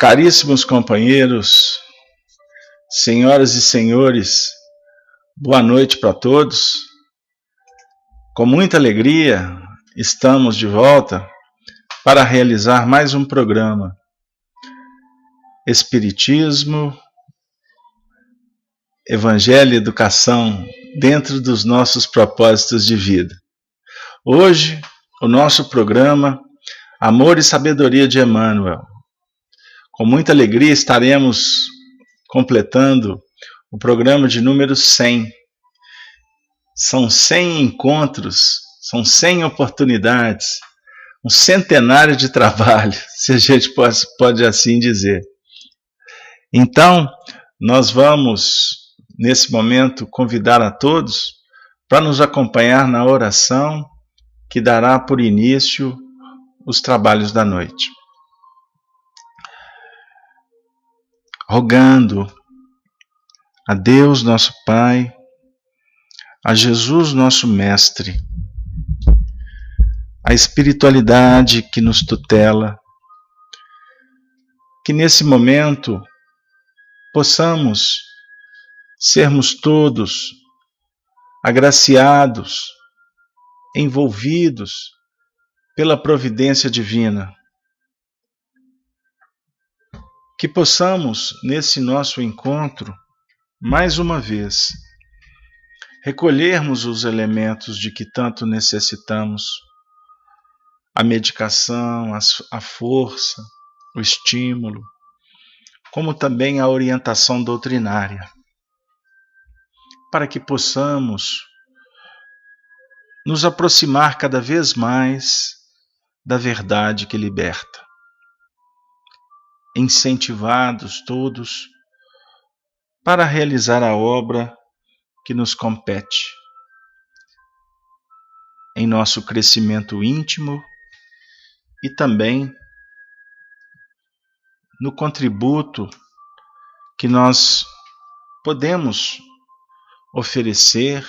Caríssimos companheiros, senhoras e senhores, boa noite para todos. Com muita alegria, estamos de volta para realizar mais um programa Espiritismo, Evangelho e Educação dentro dos nossos propósitos de vida. Hoje, o nosso programa Amor e Sabedoria de Emmanuel. Com muita alegria estaremos completando o programa de número 100. São 100 encontros, são 100 oportunidades, um centenário de trabalho, se a gente pode assim dizer. Então, nós vamos, nesse momento, convidar a todos para nos acompanhar na oração que dará por início os trabalhos da noite. Rogando a Deus nosso Pai, a Jesus nosso Mestre, a espiritualidade que nos tutela, que nesse momento possamos sermos todos agraciados, envolvidos pela providência divina. Que possamos, nesse nosso encontro, mais uma vez, recolhermos os elementos de que tanto necessitamos, a medicação, a força, o estímulo, como também a orientação doutrinária, para que possamos nos aproximar cada vez mais da verdade que liberta. Incentivados todos para realizar a obra que nos compete, em nosso crescimento íntimo e também no contributo que nós podemos oferecer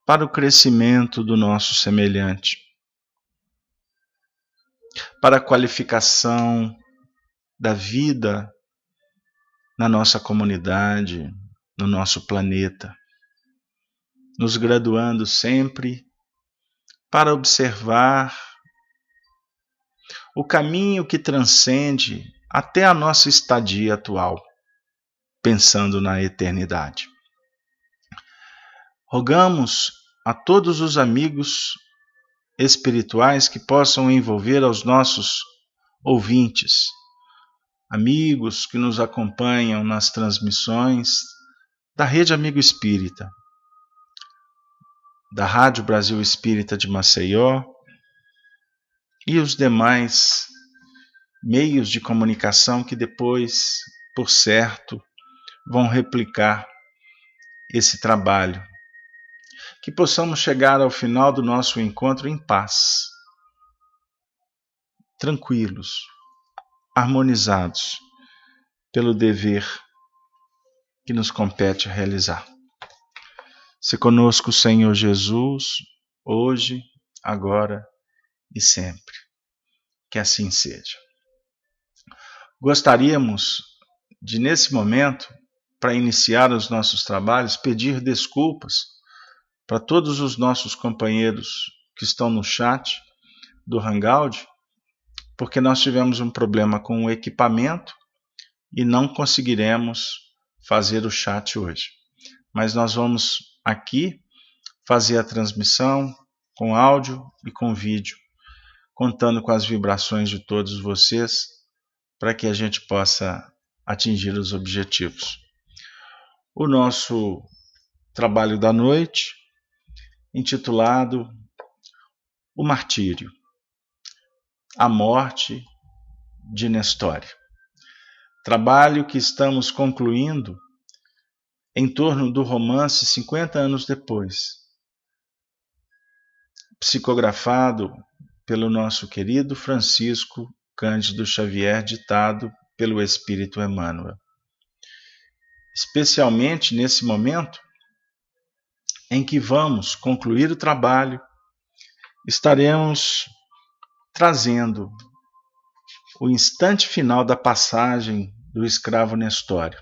para o crescimento do nosso semelhante, para a qualificação da vida na nossa comunidade, no nosso planeta, nos graduando sempre para observar o caminho que transcende até a nossa estadia atual, pensando na eternidade. Rogamos a todos os amigos espirituais que possam envolver aos nossos ouvintes, amigos que nos acompanham nas transmissões da Rede Amigo Espírita, da Rádio Brasil Espírita de Maceió e os demais meios de comunicação que depois, por certo, vão replicar esse trabalho. Que possamos chegar ao final do nosso encontro em paz, tranquilos, harmonizados pelo dever que nos compete realizar. Se conosco, Senhor Jesus, hoje, agora e sempre. Que assim seja. Gostaríamos de, nesse momento, para iniciar os nossos trabalhos, pedir desculpas para todos os nossos companheiros que estão no chat do Hangout, porque nós tivemos um problema com o equipamento e não conseguiremos fazer o chat hoje. Mas nós vamos aqui fazer a transmissão com áudio e com vídeo, contando com as vibrações de todos vocês, para que a gente possa atingir os objetivos. O nosso trabalho da noite, intitulado O Martírio, a morte de Nestório. Trabalho que estamos concluindo em torno do romance 50 anos depois, psicografado pelo nosso querido Francisco Cândido Xavier, ditado pelo Espírito Emmanuel. Especialmente nesse momento em que vamos concluir o trabalho, estaremos trazendo o instante final da passagem do escravo Nestório.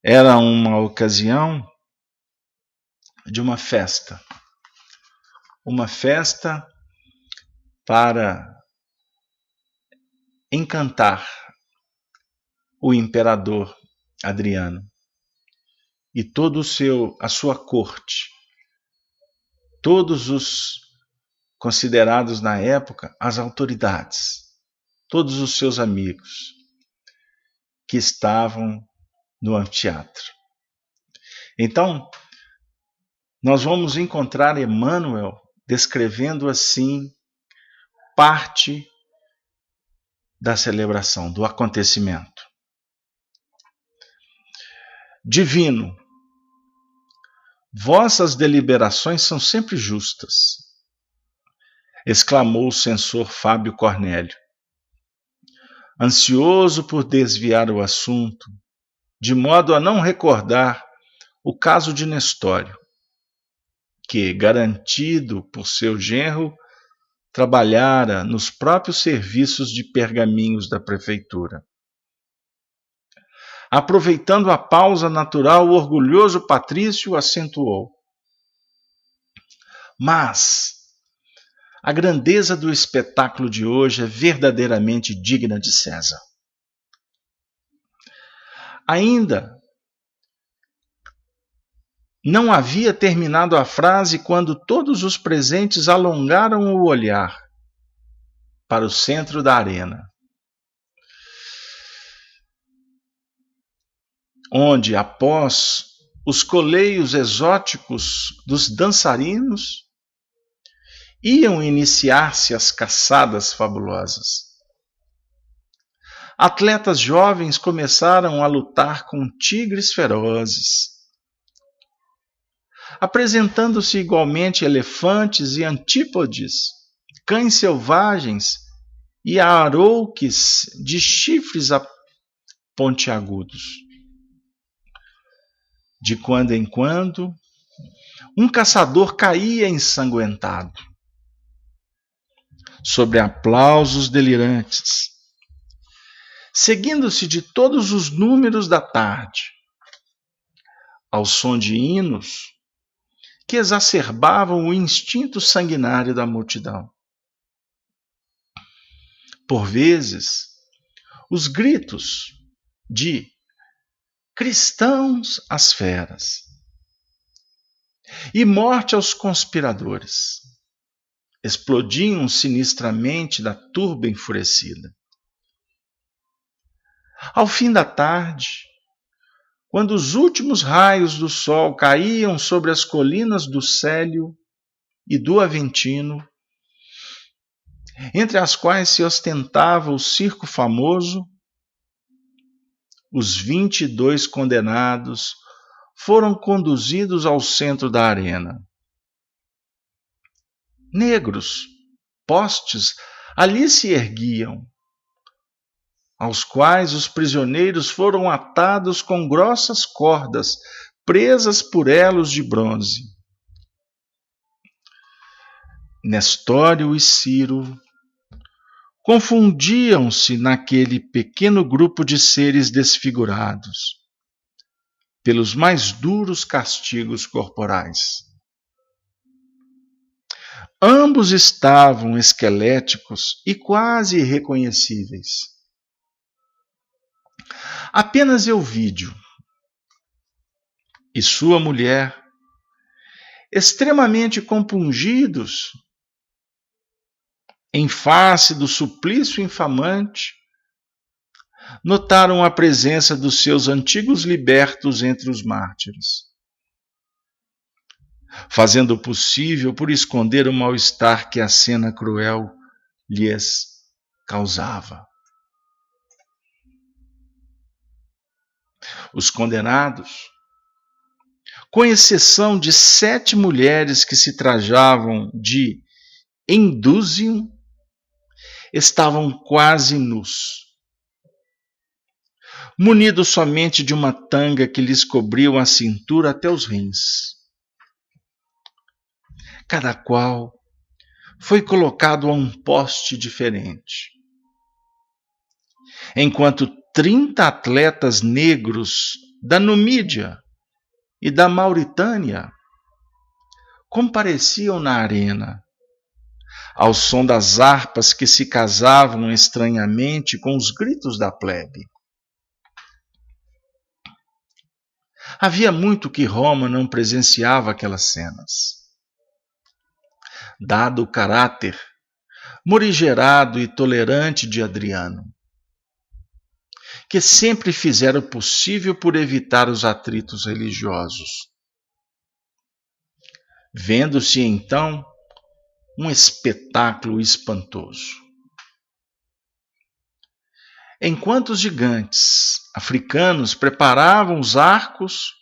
Era uma ocasião de uma festa para encantar o imperador Adriano e a sua corte, todos os considerados na época as autoridades, todos os seus amigos que estavam no anfiteatro. Então, nós vamos encontrar Emmanuel descrevendo assim parte da celebração, do acontecimento. Divino, vossas deliberações são sempre justas, exclamou o censor Fábio Cornélio, ansioso por desviar o assunto, de modo a não recordar o caso de Nestório, que, garantido por seu genro, trabalhara nos próprios serviços de pergaminhos da prefeitura. Aproveitando a pausa natural, o orgulhoso patrício acentuou: mas a grandeza do espetáculo de hoje é verdadeiramente digna de César. Ainda não havia terminado a frase quando todos os presentes alongaram o olhar para o centro da arena, onde, após os coleios exóticos dos dançarinos, iam iniciar-se as caçadas fabulosas. Atletas jovens começaram a lutar com tigres ferozes, apresentando-se igualmente elefantes e antípodes, cães selvagens e arouques de chifres pontiagudos. De quando em quando, um caçador caía ensanguentado, sobre aplausos delirantes, seguindo-se de todos os números da tarde, ao som de hinos que exacerbavam o instinto sanguinário da multidão. Por vezes, os gritos de cristãos às feras e morte aos conspiradores explodiam sinistramente da turba enfurecida. Ao fim da tarde, quando os últimos raios do sol caíam sobre as colinas do Célio e do Aventino, entre as quais se ostentava o circo famoso, os 22 condenados foram conduzidos ao centro da arena. Negros postes ali se erguiam, aos quais os prisioneiros foram atados com grossas cordas, presas por elos de bronze. Nestório e Ciro confundiam-se naquele pequeno grupo de seres desfigurados pelos mais duros castigos corporais. Ambos estavam esqueléticos e quase irreconhecíveis. Apenas Elvídio e sua mulher, extremamente compungidos em face do suplício infamante, notaram a presença dos seus antigos libertos entre os mártires, fazendo o possível por esconder o mal-estar que a cena cruel lhes causava. Os condenados, com exceção de 7 mulheres que se trajavam de endúzio, estavam quase nus, munidos somente de uma tanga que lhes cobriu a cintura até os rins. Cada qual foi colocado a um poste diferente, enquanto 30 atletas negros da Numídia e da Mauritânia compareciam na arena, ao som das harpas que se casavam estranhamente com os gritos da plebe. Havia muito que Roma não presenciava aquelas cenas. Dado o caráter morigerado e tolerante de Adriano, que sempre fizera o possível por evitar os atritos religiosos. Vendo-se então um espetáculo espantoso. Enquanto os gigantes africanos preparavam os arcos,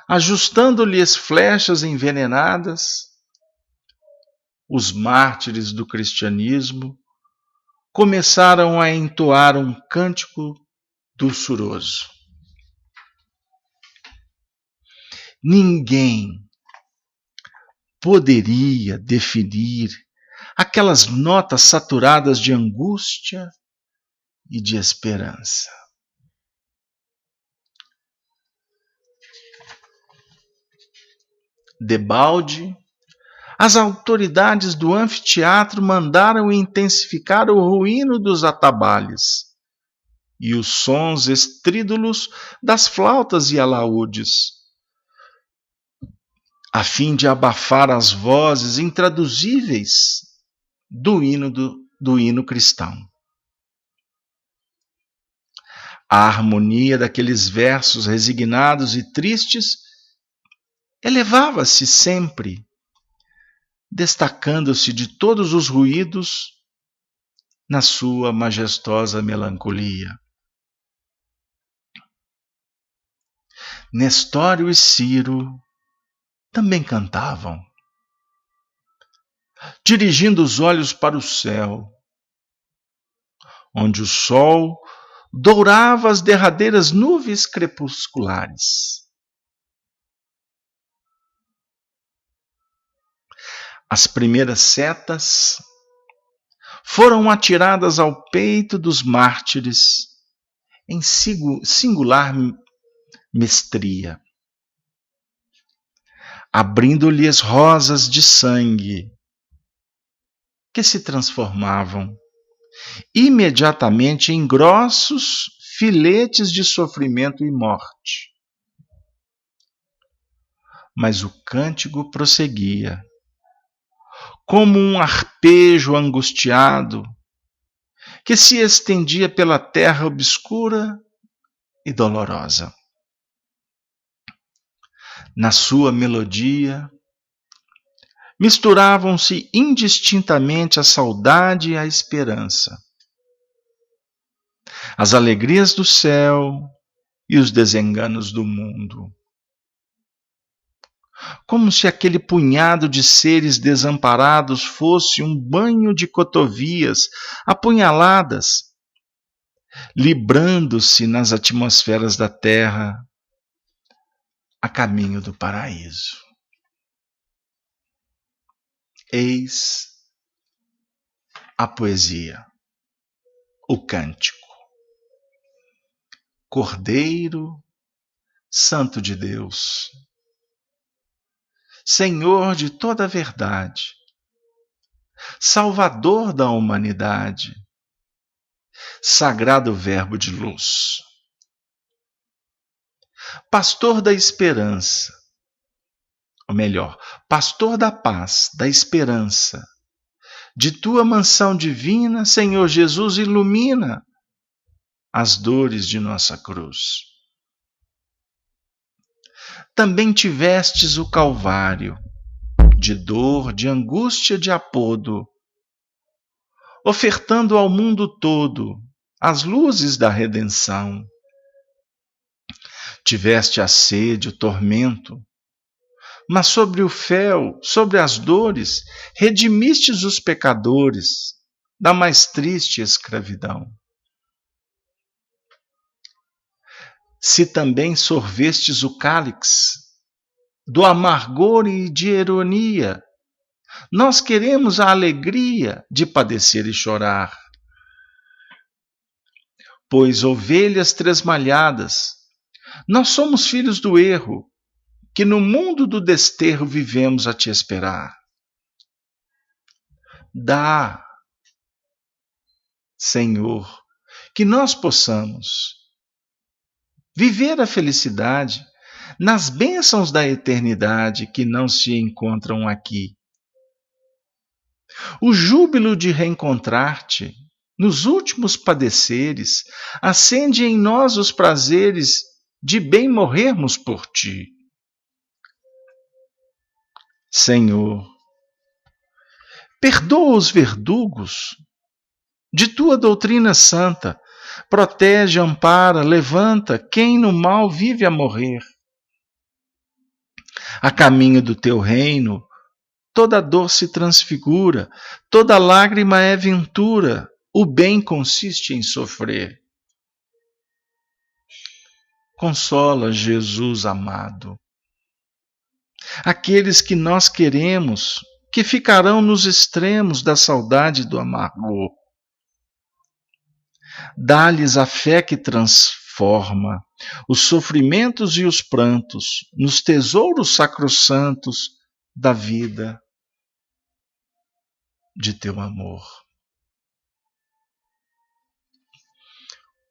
ajustando-lhes flechas envenenadas, os mártires do cristianismo começaram a entoar um cântico doçuroso. Ninguém poderia definir aquelas notas saturadas de angústia e de esperança. Debalde, as autoridades do anfiteatro mandaram intensificar o ruído dos atabalhos e os sons estrídulos das flautas e alaúdes, a fim de abafar as vozes intraduzíveis do hino cristão. A harmonia daqueles versos resignados e tristes elevava-se sempre, destacando-se de todos os ruídos na sua majestosa melancolia. Nestório e Ciro também cantavam, dirigindo os olhos para o céu, onde o sol dourava as derradeiras nuvens crepusculares. As primeiras setas foram atiradas ao peito dos mártires em singular mestria, abrindo-lhes rosas de sangue que se transformavam imediatamente em grossos filetes de sofrimento e morte. Mas o cântico prosseguia, como um arpejo angustiado que se estendia pela terra obscura e dolorosa. Na sua melodia, misturavam-se indistintamente a saudade e a esperança, as alegrias do céu e os desenganos do mundo. Como se aquele punhado de seres desamparados fosse um banho de cotovias apunhaladas, librando-se nas atmosferas da terra a caminho do paraíso. Eis a poesia, o cântico. Cordeiro Santo de Deus, Senhor de toda a verdade, Salvador da humanidade, Sagrado Verbo de luz, Pastor da esperança, ou melhor, Pastor da paz, da esperança, de tua mansão divina, Senhor Jesus, ilumina as dores de nossa cruz. Também tivestes o Calvário, de dor, de angústia, de apodo, ofertando ao mundo todo as luzes da redenção. Tiveste a sede, o tormento, mas sobre o fel, sobre as dores, redimistes os pecadores da mais triste escravidão. Se também sorvestes o cálice do amargor e de ironia, nós queremos a alegria de padecer e chorar. pois ovelhas tresmalhadas. Nós somos filhos do erro, que no mundo do desterro vivemos a te esperar. Dá, Senhor, que nós possamos viver a felicidade nas bênçãos da eternidade que não se encontram aqui. O júbilo de reencontrar-te nos últimos padeceres acende em nós os prazeres de bem morrermos por ti. Senhor, perdoa os verdugos de tua doutrina santa, protege, ampara, levanta quem no mal vive a morrer. A caminho do teu reino, toda dor se transfigura, toda lágrima é ventura, o bem consiste em sofrer. Consola, Jesus amado, aqueles que nós queremos, que ficarão nos extremos da saudade e do amargor. Dá-lhes a fé que transforma os sofrimentos e os prantos nos tesouros sacrossantos da vida de teu amor.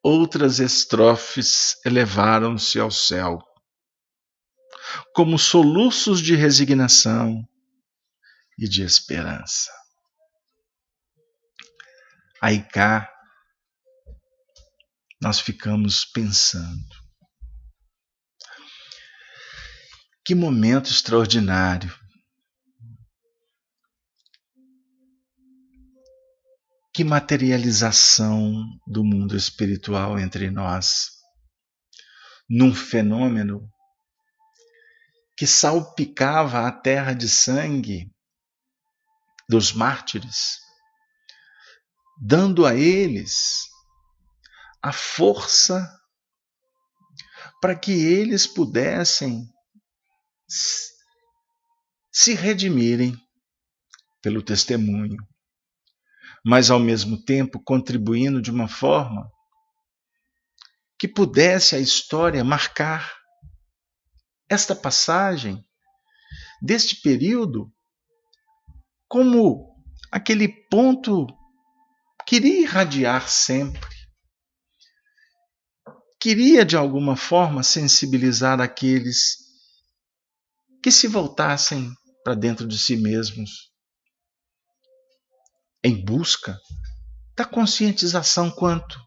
Outras estrofes elevaram-se ao céu, como soluços de resignação e de esperança. Aí cá, nós ficamos pensando. Que momento extraordinário. Que materialização do mundo espiritual entre nós, num fenômeno que salpicava a terra de sangue dos mártires, dando a eles a força para que eles pudessem se redimirem pelo testemunho, mas ao mesmo tempo contribuindo de uma forma que pudesse a história marcar esta passagem deste período como aquele ponto que iria irradiar sempre, queria de alguma forma sensibilizar aqueles que se voltassem para dentro de si mesmos, em busca da conscientização quanto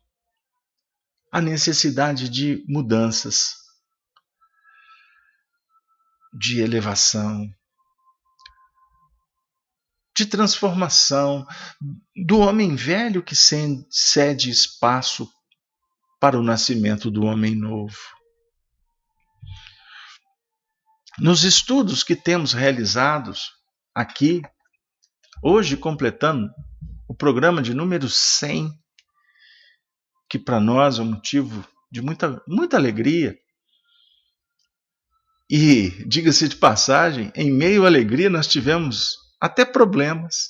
à necessidade de mudanças, de elevação, de transformação do homem velho que cede espaço para o nascimento do homem novo. Nos estudos que temos realizados aqui, hoje completando o programa de número 100, que para nós é um motivo de muita alegria. E, diga-se de passagem, em meio à alegria nós tivemos até problemas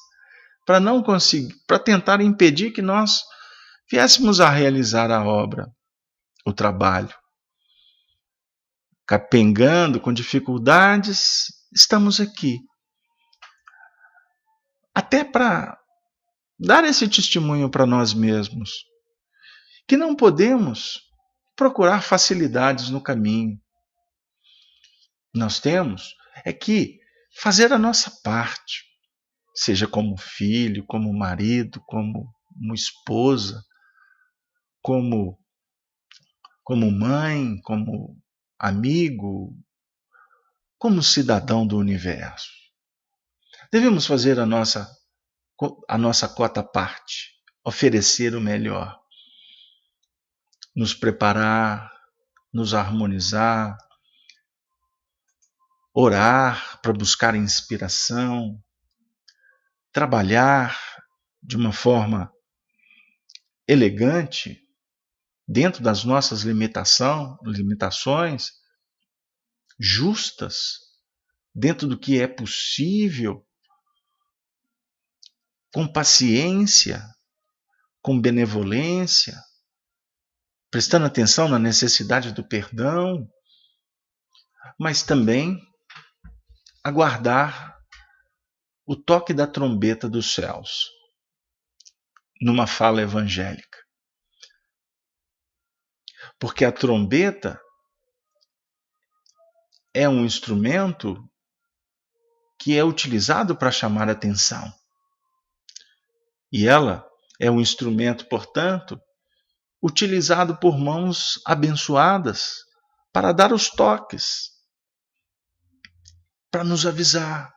para tentar impedir que nós viéssemos a realizar a obra, o trabalho. Capengando com dificuldades, estamos aqui. Até para dar esse testemunho para nós mesmos, que não podemos procurar facilidades no caminho. Nós temos é que fazer a nossa parte, seja como filho, como marido, como esposa, como mãe, como amigo, como cidadão do universo. Devemos fazer a nossa cota parte, oferecer o melhor, nos preparar, nos harmonizar, orar para buscar inspiração, trabalhar de uma forma elegante, dentro das nossas limitações, justas, dentro do que é possível, com paciência, com benevolência, prestando atenção na necessidade do perdão, mas também aguardar o toque da trombeta dos céus, numa fala evangélica. Porque a trombeta é um instrumento que é utilizado para chamar a atenção. E ela é um instrumento, portanto, utilizado por mãos abençoadas para dar os toques, para nos avisar,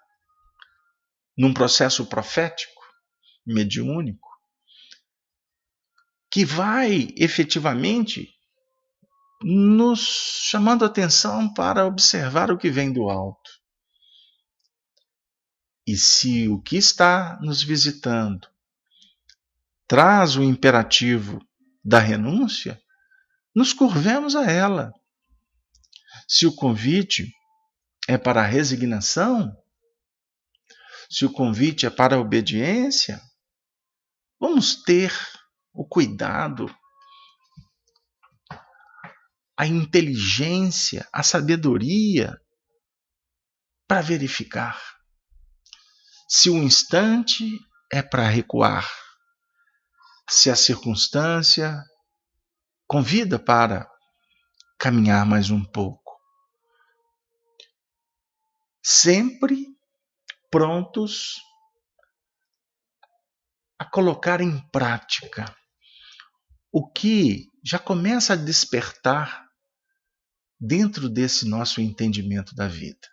num processo profético, mediúnico, que vai efetivamente nos chamando a atenção para observar o que vem do alto. E se o que está nos visitando traz o imperativo da renúncia, nos curvemos a ela. Se o convite é para a resignação, se o convite é para a obediência, vamos ter o cuidado, a inteligência, a sabedoria para verificar se o instante é para recuar, se a circunstância convida para caminhar mais um pouco. Sempre prontos a colocar em prática o que já começa a despertar dentro desse nosso entendimento da vida.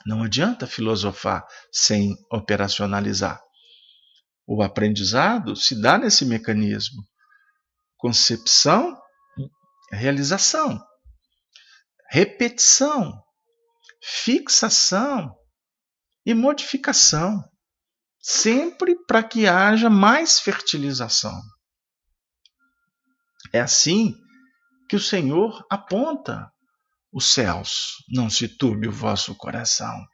Não adianta filosofar sem operacionalizar. O aprendizado se dá nesse mecanismo: concepção, realização, repetição, fixação e modificação, sempre para que haja mais fertilização. É assim que o Senhor aponta os céus: não se turbe o vosso coração.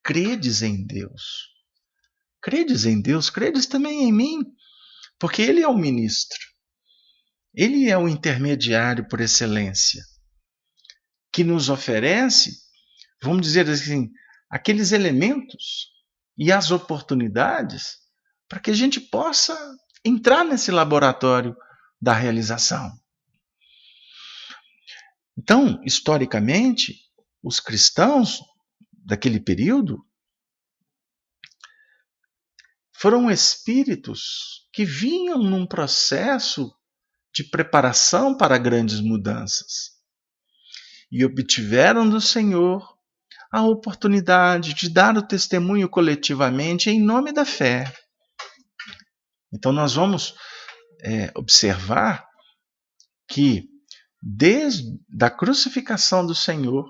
Credes em Deus. Credes em Deus, credes também em mim, porque Ele é o ministro. Ele é o intermediário por excelência, que nos oferece, vamos dizer assim, aqueles elementos e as oportunidades para que a gente possa entrar nesse laboratório da realização. Então, historicamente, os cristãos daquele período foram espíritos que vinham num processo de preparação para grandes mudanças e obtiveram do Senhor a oportunidade de dar o testemunho coletivamente em nome da fé. Então nós vamos observar que desde a crucificação do Senhor,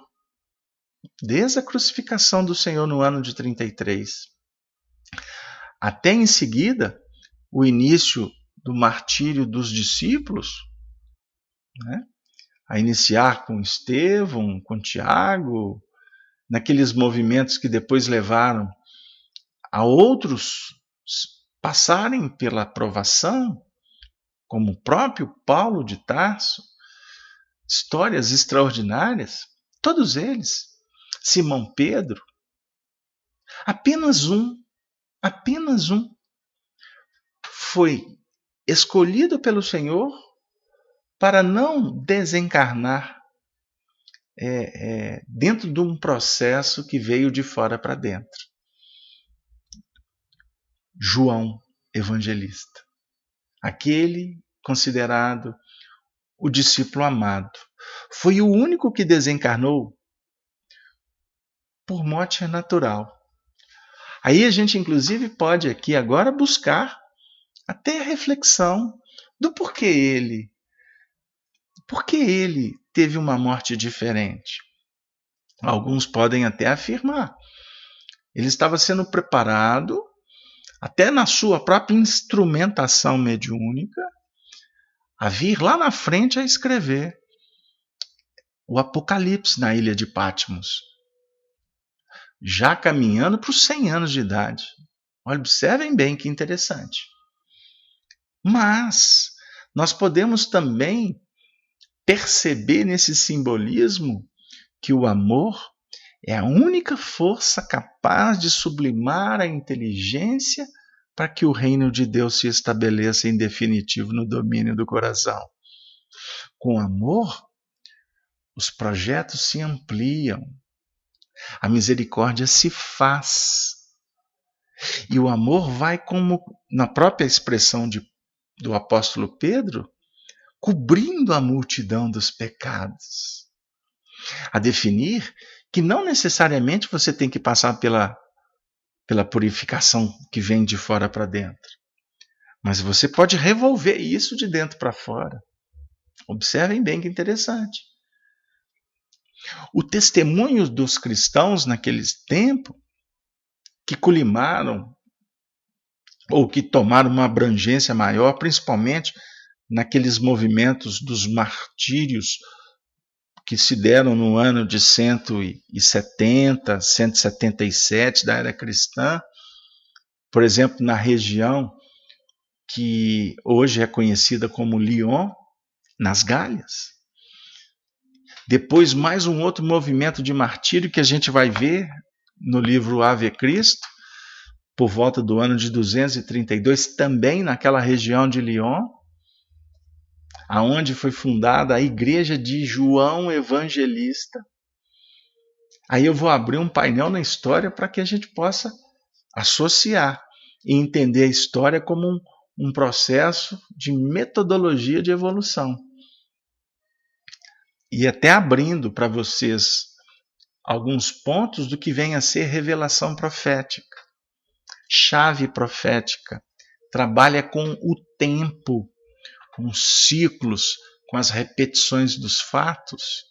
no ano de 33, até em seguida o início do martírio dos discípulos, né? A iniciar com Estevão, com Tiago, naqueles movimentos que depois levaram a outros passarem pela provação, como o próprio Paulo de Tarso, histórias extraordinárias, todos eles, Simão Pedro, apenas um foi escolhido pelo Senhor para não desencarnar dentro de um processo que veio de fora para dentro. João Evangelista, aquele considerado o discípulo amado, foi o único que desencarnou por morte natural. Aí a gente inclusive pode aqui agora buscar até a reflexão do porquê ele teve uma morte diferente. Alguns podem até afirmar: ele estava sendo preparado, até na sua própria instrumentação mediúnica, a vir lá na frente a escrever o Apocalipse na ilha de Patmos, já caminhando para os 100 anos de idade. Olha, observem bem que interessante. Mas nós podemos também perceber nesse simbolismo que o amor é a única força capaz de sublimar a inteligência para que o reino de Deus se estabeleça em definitivo no domínio do coração. Com amor, os projetos se ampliam, a misericórdia se faz. E o amor vai, como na própria expressão do apóstolo Pedro, cobrindo a multidão dos pecados. A definir que não necessariamente você tem que passar pela purificação que vem de fora para dentro. Mas você pode revolver isso de dentro para fora. Observem bem que interessante. O testemunho dos cristãos naquele tempo, que colimaram ou que tomaram uma abrangência maior, principalmente naqueles movimentos dos martírios que se deram no ano de 170, 177 da era cristã, por exemplo, na região que hoje é conhecida como Lyon, nas Gálias. Depois, mais um outro movimento de martírio que a gente vai ver no livro Ave Cristo, por volta do ano de 232, também naquela região de Lyon, aonde foi fundada a igreja de João Evangelista. Aí eu vou abrir um painel na história para que a gente possa associar e entender a história como um processo de metodologia de evolução. E até abrindo para vocês alguns pontos do que vem a ser revelação profética. Chave profética. Trabalha com o tempo, com os ciclos, com as repetições dos fatos.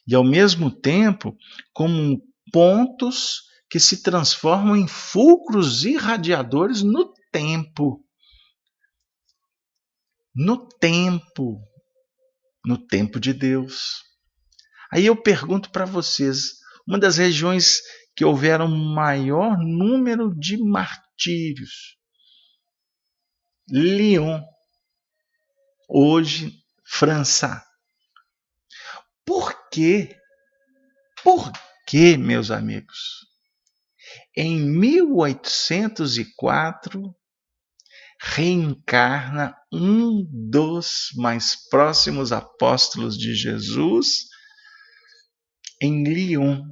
E ao mesmo tempo, como pontos que se transformam em fulcros irradiadores no tempo. No tempo de Deus. Aí eu pergunto para vocês, uma das regiões que houveram maior número de martírios, Lyon, hoje França. Por quê? Por quê, meus amigos? Em 1804, reencarna um dos mais próximos apóstolos de Jesus em Lyon,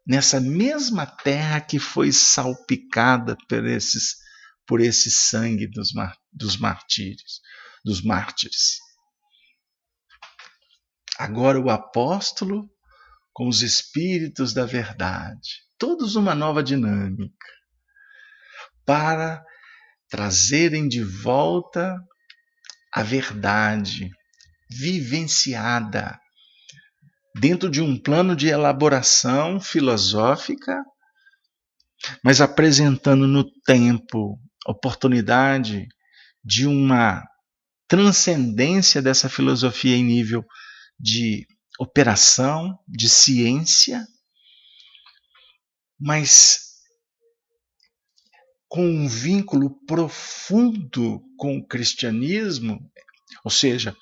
nessa mesma terra que foi salpicada por esse sangue dos mártires. Agora o apóstolo com os espíritos da verdade, todos uma nova dinâmica, para trazerem de volta a verdade vivenciada dentro de um plano de elaboração filosófica, mas apresentando no tempo a oportunidade de uma transcendência dessa filosofia em nível de operação, de ciência, mas com um vínculo profundo com o cristianismo, ou seja,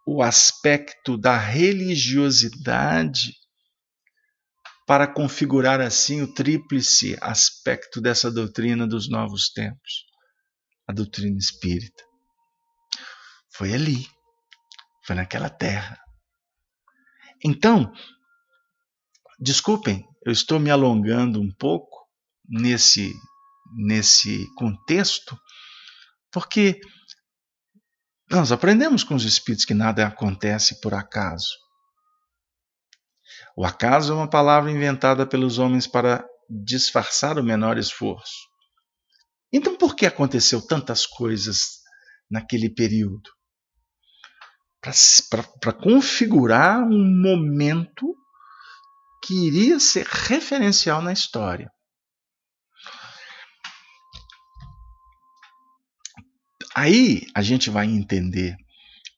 o aspecto da religiosidade, para configurar assim o tríplice aspecto dessa doutrina dos novos tempos, a doutrina espírita. Foi ali, foi naquela terra. Então, desculpem, eu estou me alongando um pouco nesse contexto, porque nós aprendemos com os espíritos que nada acontece por acaso. O acaso é uma palavra inventada pelos homens para disfarçar o menor esforço. Então, por que aconteceu tantas coisas naquele período? Para configurar um momento que iria ser referencial na história. Aí a gente vai entender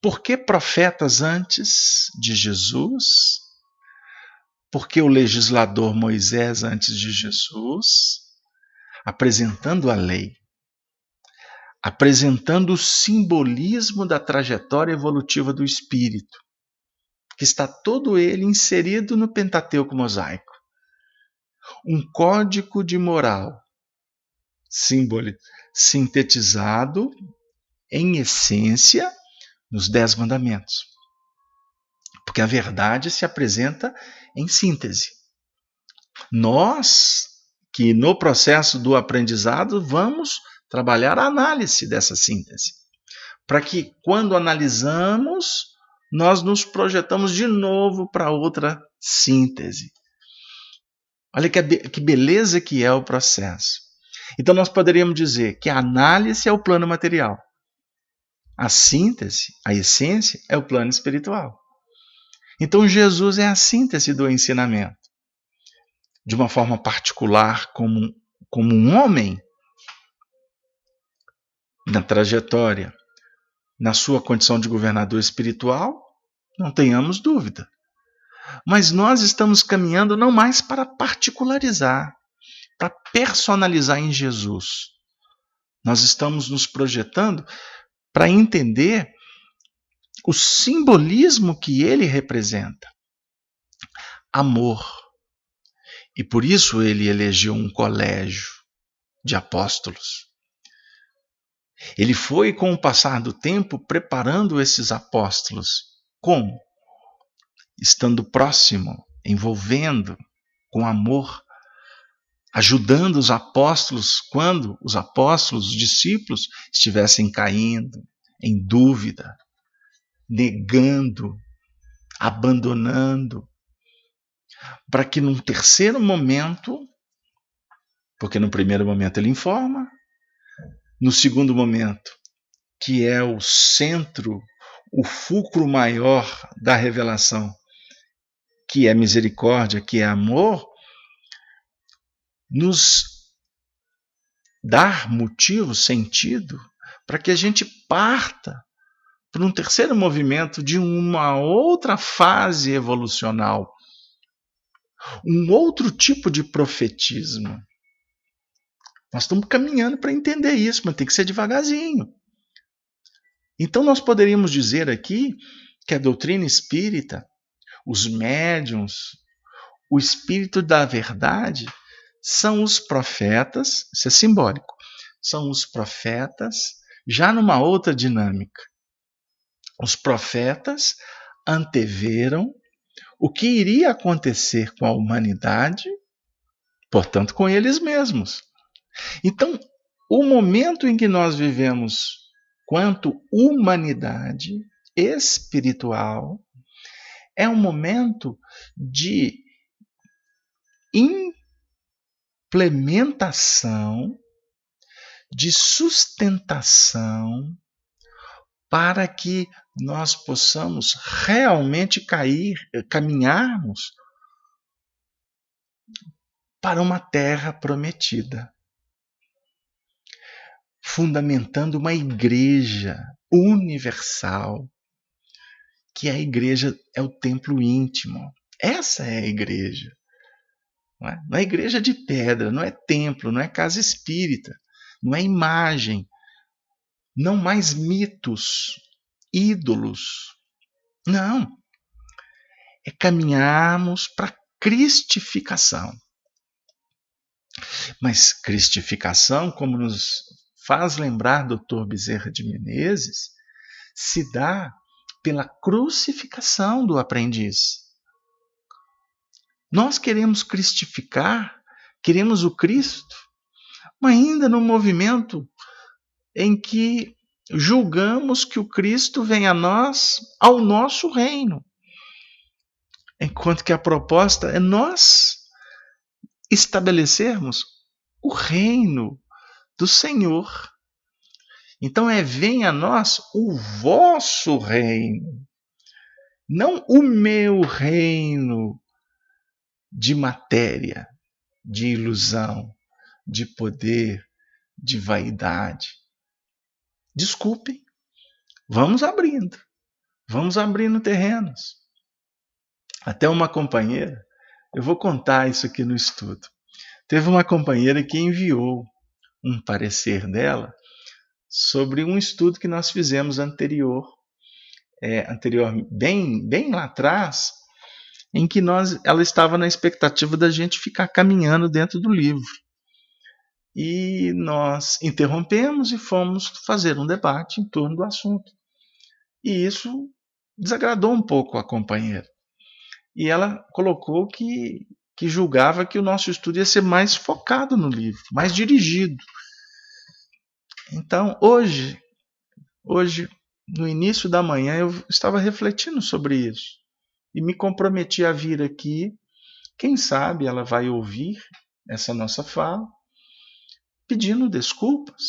por que profetas antes de Jesus, por que o legislador Moisés antes de Jesus, apresentando a lei, apresentando o simbolismo da trajetória evolutiva do espírito, que está todo ele inserido no Pentateuco mosaico. Um código de moral, sintetizado em essência nos 10 mandamentos. Porque a verdade se apresenta em síntese. Nós, que no processo do aprendizado, vamos trabalhar a análise dessa síntese, para que quando analisamos, nós nos projetamos de novo para outra síntese. Olha que beleza que é o processo. Então nós poderíamos dizer que a análise é o plano material, a síntese, a essência, é o plano espiritual. Então Jesus é a síntese do ensinamento. De uma forma particular, como um homem, na trajetória, na sua condição de governador espiritual, não tenhamos dúvida. Mas nós estamos caminhando não mais para particularizar, para personalizar em Jesus. Nós estamos nos projetando para entender o simbolismo que ele representa. Amor. E por isso ele elegeu um colégio de apóstolos. Ele foi, com o passar do tempo, preparando esses apóstolos. Como? Estando próximo, envolvendo com amor, ajudando os apóstolos quando os apóstolos, os discípulos, estivessem caindo, em dúvida, negando, abandonando, para que num terceiro momento, porque no primeiro momento ele informa, no segundo momento, que é o centro, o fulcro maior da revelação, que é misericórdia, que é amor, nos dar motivo, sentido, para que a gente parta para um terceiro movimento de uma outra fase evolucional, um outro tipo de profetismo. Nós estamos caminhando para entender isso, mas tem que ser devagarzinho. Então nós poderíamos dizer aqui que a doutrina espírita, os médiuns, o espírito da verdade, são os profetas, isso é simbólico, são os profetas já numa outra dinâmica. Os profetas anteveram o que iria acontecer com a humanidade, portanto com eles mesmos. Então, o momento em que nós vivemos quanto humanidade espiritual é um momento de implementação, de sustentação, para que nós possamos realmente caminharmos para uma terra prometida, fundamentando uma igreja universal, que a igreja é o templo íntimo. Essa é a igreja. Não é igreja de pedra, não é templo, não é casa espírita, não é imagem, não mais mitos, ídolos. Não. É caminharmos para a cristificação. Mas cristificação, como nos faz lembrar Dr. Bezerra de Menezes, se dá pela crucificação do aprendiz. Nós queremos cristificar, queremos o Cristo, mas ainda no movimento em que julgamos que o Cristo vem a nós, ao nosso reino. Enquanto que a proposta é nós estabelecermos o reino do Senhor. Então vem a nós o vosso reino, não o meu reino de matéria, de ilusão, de poder, de vaidade. Desculpem, vamos abrindo terrenos. Até uma companheira, eu vou contar isso aqui no estudo. Teve uma companheira que enviou um parecer dela sobre um estudo que nós fizemos anterior, bem lá atrás, em que ela estava na expectativa da gente ficar caminhando dentro do livro. E nós interrompemos e fomos fazer um debate em torno do assunto. E isso desagradou um pouco a companheira. E ela colocou que julgava que o nosso estudo ia ser mais focado no livro, mais dirigido. Então, hoje, no início da manhã, eu estava refletindo sobre isso. E me comprometi a vir aqui. Quem sabe ela vai ouvir essa nossa fala, pedindo desculpas,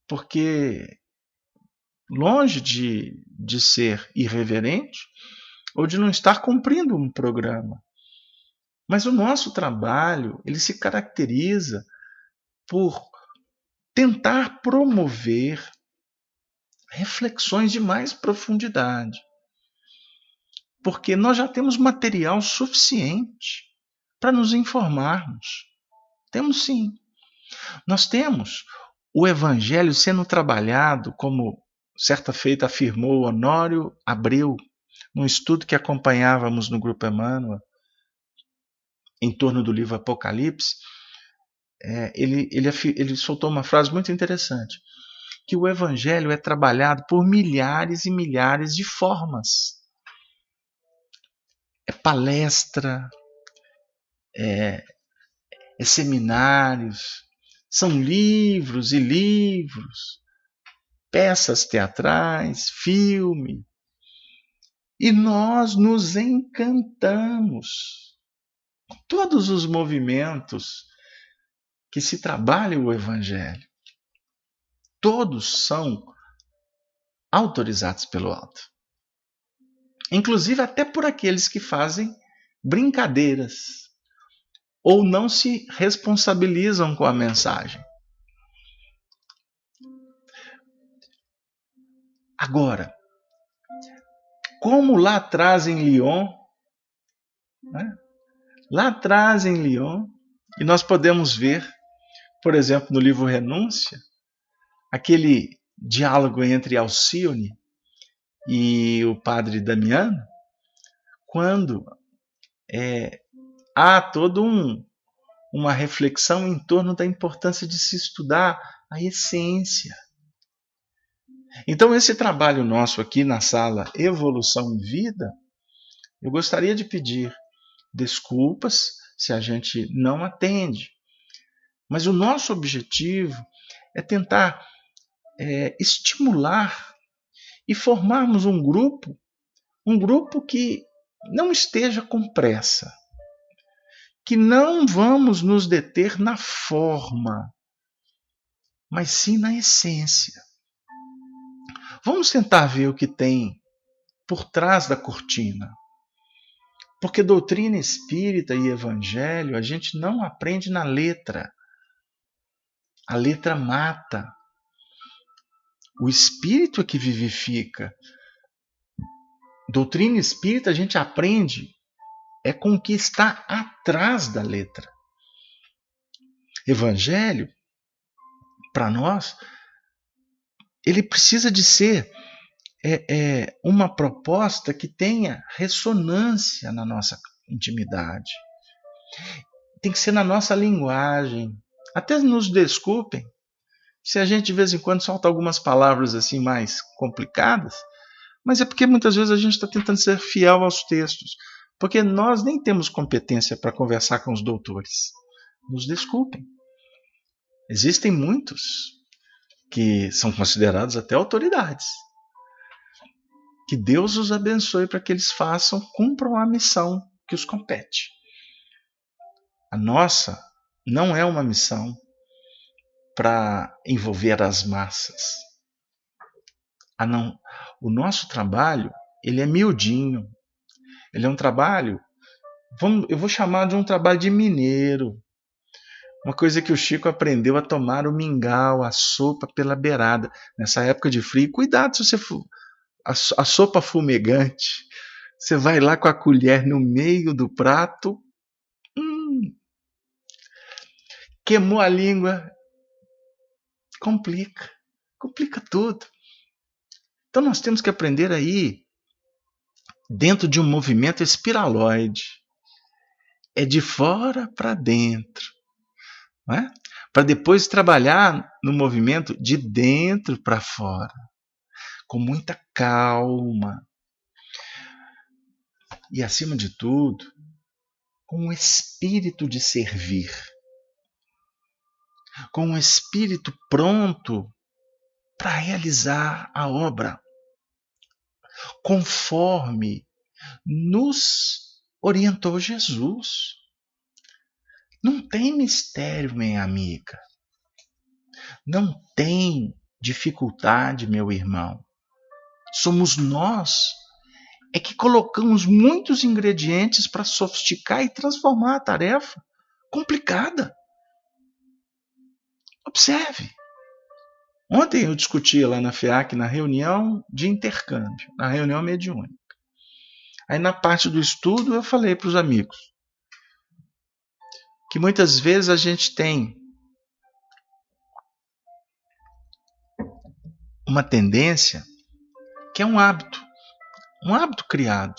porque longe de ser irreverente ou de não estar cumprindo um programa. Mas o nosso trabalho, ele se caracteriza por tentar promover reflexões de mais profundidade. Porque nós já temos material suficiente para nos informarmos. Temos sim. Nós temos o Evangelho sendo trabalhado, como certa feita afirmou Honório Abreu, num estudo que acompanhávamos no Grupo Emmanuel, em torno do livro Apocalipse. Ele soltou uma frase muito interessante, que o Evangelho é trabalhado por milhares e milhares de formas. É palestra, é seminários, são livros e livros, peças teatrais, filme. E nós nos encantamos com todos os movimentos que se trabalha o Evangelho. Todos são autorizados pelo alto. Inclusive até por aqueles que fazem brincadeiras ou não se responsabilizam com a mensagem. Agora, como lá atrás em Lyon, e nós podemos ver, por exemplo, no livro Renúncia, aquele diálogo entre Alcione e o padre Damiano, quando há toda uma reflexão em torno da importância de se estudar a essência. Então, esse trabalho nosso aqui na sala Evolução em Vida, eu gostaria de pedir desculpas se a gente não atende, mas o nosso objetivo é tentar estimular e formarmos um grupo que não esteja com pressa, que não vamos nos deter na forma, mas sim na essência. Vamos tentar ver o que tem por trás da cortina. Porque doutrina espírita e evangelho a gente não aprende na letra. A letra mata. O espírito é que vivifica. Doutrina espírita a gente aprende com o que está atrás da letra. Evangelho, para nós, ele precisa de ser uma proposta que tenha ressonância na nossa intimidade. Tem que ser na nossa linguagem. Até nos desculpem se a gente de vez em quando solta algumas palavras assim mais complicadas, mas é porque muitas vezes a gente está tentando ser fiel aos textos, porque nós nem temos competência para conversar com os doutores. Nos desculpem. Existem muitos que são considerados até autoridades. Que Deus os abençoe para que eles cumpram a missão que os compete. A nossa não é uma missão para envolver as massas. O nosso trabalho, ele é miudinho. Ele é um trabalho, eu vou chamar de um trabalho de mineiro. Uma coisa que o Chico aprendeu a tomar o mingau, a sopa pela beirada. Nessa época de frio, cuidado se você for a sopa fumegante, você vai lá com a colher no meio do prato, queimou a língua, complica. Complica tudo. Então nós temos que aprender a ir dentro de um movimento espiraloide. É de fora para dentro. Né? Para depois trabalhar no movimento de dentro para fora. Com muita calma. E acima de tudo, com o espírito de servir. Com o espírito pronto para realizar a obra. Conforme nos orientou Jesus. Não tem mistério, minha amiga. Não tem dificuldade, meu irmão. Somos nós é que colocamos muitos ingredientes para sofisticar e transformar a tarefa complicada. Observe. Ontem eu discuti lá na FEAC, na reunião de intercâmbio, na reunião mediúnica. Aí na parte do estudo eu falei para os amigos que muitas vezes a gente tem uma tendência que é um hábito criado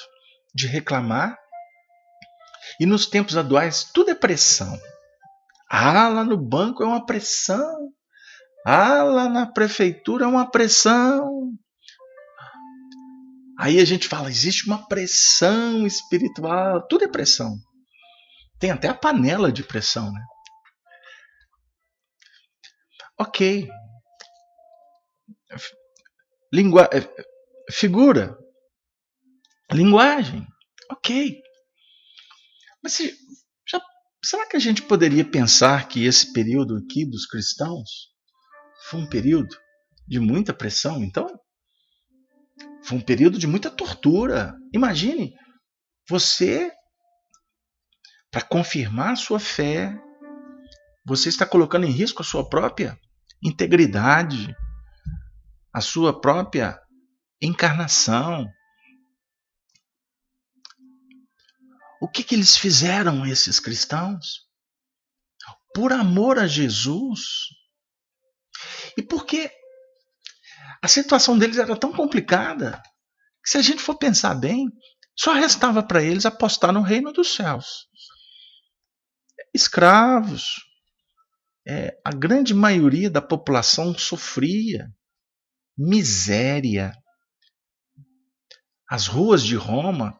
de reclamar, e nos tempos atuais tudo é pressão. Ah, lá no banco é uma pressão. Ah, lá na prefeitura é uma pressão. Aí a gente fala, existe uma pressão espiritual. Tudo é pressão. Tem até a panela de pressão, né? Ok. Figura. Linguagem. Ok. Mas será que a gente poderia pensar que esse período aqui dos cristãos foi um período de muita pressão? Então, foi um período de muita tortura. Imagine, você, para confirmar a sua fé, você está colocando em risco a sua própria integridade, a sua própria encarnação. O que eles fizeram, esses cristãos? Por amor a Jesus. E porque a situação deles era tão complicada que, se a gente for pensar bem, só restava para eles apostar no reino dos céus. Escravos. A grande maioria da população sofria. Miséria. As ruas de Roma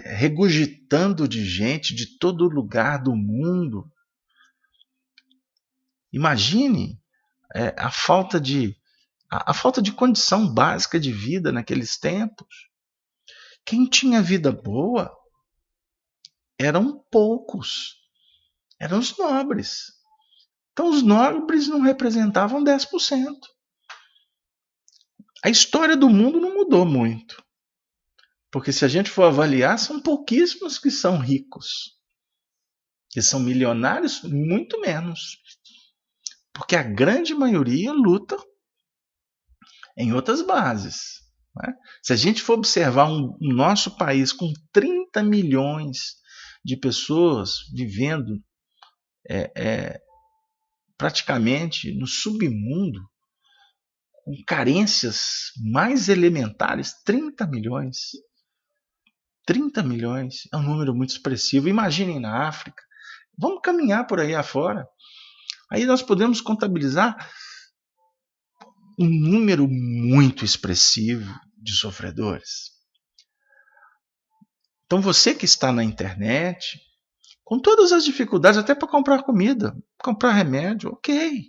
regurgitando de gente de todo lugar do mundo. Imagine a falta de condição básica de vida naqueles tempos. Quem tinha vida boa eram poucos, eram os nobres. Então os nobres não representavam 10%. A história do mundo não mudou muito. Porque se a gente for avaliar, são pouquíssimos que são ricos. Que são milionários, muito menos. Porque a grande maioria luta em outras bases. Né? Se a gente for observar o nosso país com 30 milhões de pessoas vivendo praticamente no submundo, com carências mais elementares, 30 milhões. 30 milhões é um número muito expressivo. Imaginem na África. Vamos caminhar por aí afora. Aí nós podemos contabilizar um número muito expressivo de sofredores. Então você que está na internet, com todas as dificuldades, até para comprar comida, comprar remédio, ok.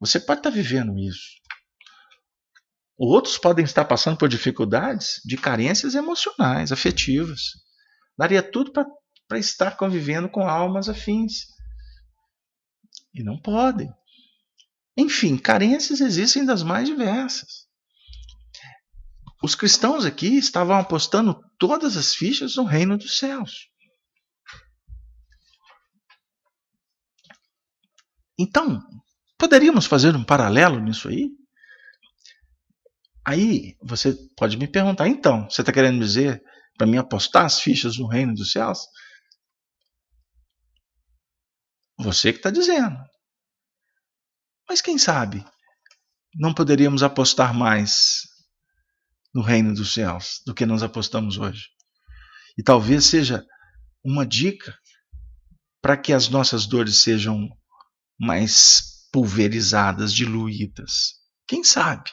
Você pode estar vivendo isso. Outros podem estar passando por dificuldades de carências emocionais, afetivas. Daria tudo para estar convivendo com almas afins. E não podem. Enfim, carências existem das mais diversas. Os cristãos aqui estavam apostando todas as fichas no reino dos céus. Então, poderíamos fazer um paralelo nisso aí? Aí você pode me perguntar, então, você está querendo dizer para mim apostar as fichas no reino dos céus? Você que está dizendo. Mas quem sabe não poderíamos apostar mais no reino dos céus do que nós apostamos hoje. E talvez seja uma dica para que as nossas dores sejam mais pulverizadas, diluídas. Quem sabe?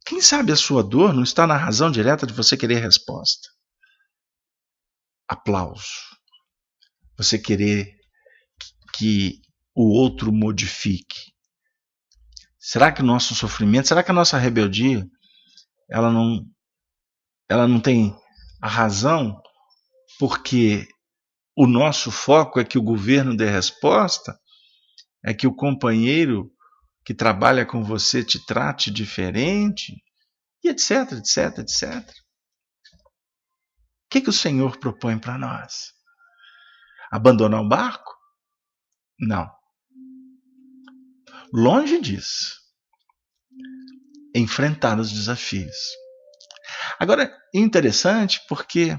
Quem sabe a sua dor não está na razão direta de você querer resposta. Aplauso. Você querer que o outro modifique. Será que o nosso sofrimento, será que a nossa rebeldia, ela não tem a razão porque o nosso foco é que o governo dê resposta? É que o companheiro que trabalha com você te trate diferente? E etc, etc, etc. O que o Senhor propõe para nós? Abandonar o barco? Não. Longe disso. Enfrentar os desafios. Agora, é interessante porque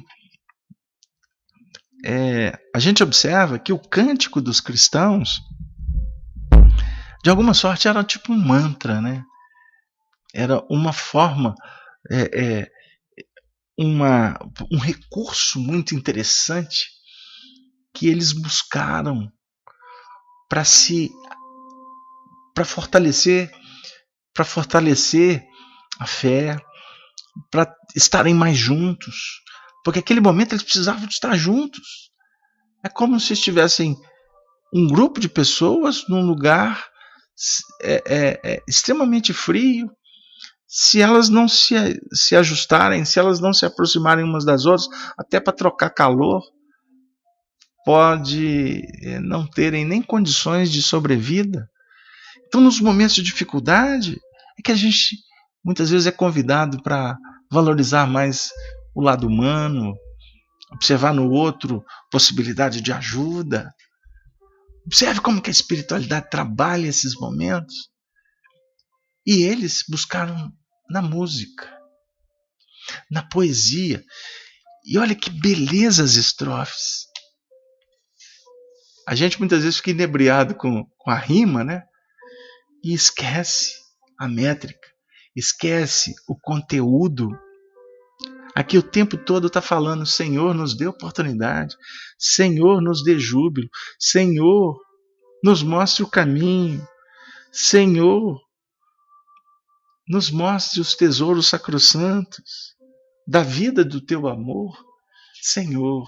a gente observa que o cântico dos cristãos, de alguma sorte, era tipo um mantra, né? Era uma forma, um recurso muito interessante que eles buscaram para fortalecer a fé, para estarem mais juntos, porque naquele momento eles precisavam de estar juntos. É como se estivessem um grupo de pessoas num lugar extremamente frio. Se elas não se ajustarem, se elas não se aproximarem umas das outras, até para trocar calor, pode não terem nem condições de sobrevida. Então, nos momentos de dificuldade, é que a gente muitas vezes é convidado para valorizar mais o lado humano, observar no outro possibilidade de ajuda. Observe como que a espiritualidade trabalha esses momentos. E eles buscaram na música, na poesia. E olha que beleza as estrofes. A gente muitas vezes fica inebriado com a rima, né? E esquece a métrica, esquece o conteúdo. Aqui o tempo todo está falando: Senhor, nos dê oportunidade, Senhor, nos dê júbilo, Senhor, nos mostre o caminho, Senhor, nos mostre os tesouros sacrossantos da vida do teu amor, Senhor.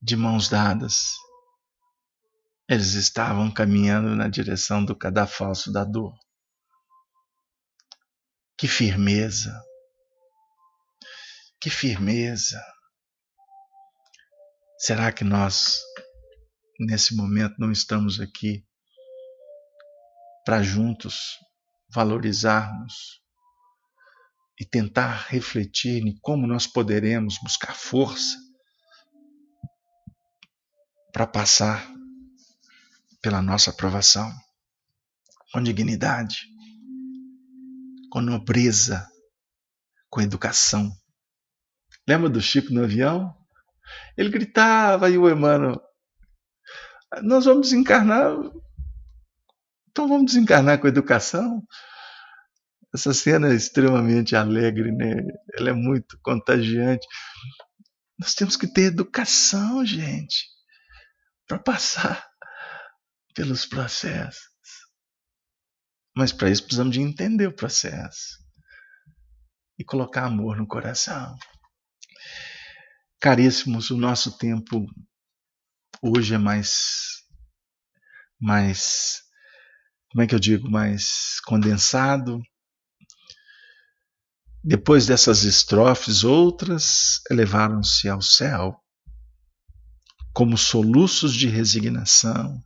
De mãos dadas, eles estavam caminhando na direção do cadafalso da dor. Que firmeza! Que firmeza! Será que nós, nesse momento, não estamos aqui para juntos valorizarmos e tentar refletir em como nós poderemos buscar força para passar pela nossa aprovação com dignidade, com nobreza, com educação? Lembra do Chico no avião? Ele gritava e o Emmanuel: nós vamos desencarnar, então vamos desencarnar com educação? Essa cena é extremamente alegre, né? Ela é muito contagiante. Nós temos que ter educação, gente, para passar pelos processos. Mas para isso precisamos de entender o processo e colocar amor no coração. Caríssimos, o nosso tempo hoje é mais, como é que eu digo, mais condensado. Depois dessas estrofes, outras elevaram-se ao céu, como soluços de resignação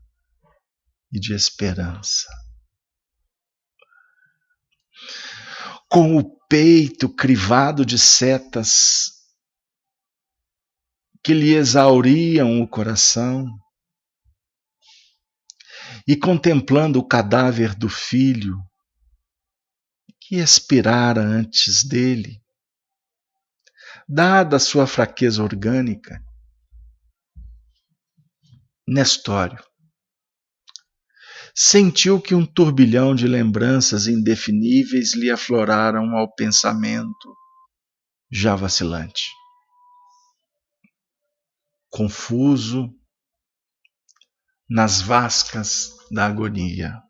e de esperança. Com o peito crivado de setas que lhe exauriam o coração, e contemplando o cadáver do filho que expirara antes dele, dada a sua fraqueza orgânica, Nestório sentiu que um turbilhão de lembranças indefiníveis lhe afloraram ao pensamento, já vacilante. Confuso nas vascas da agonia.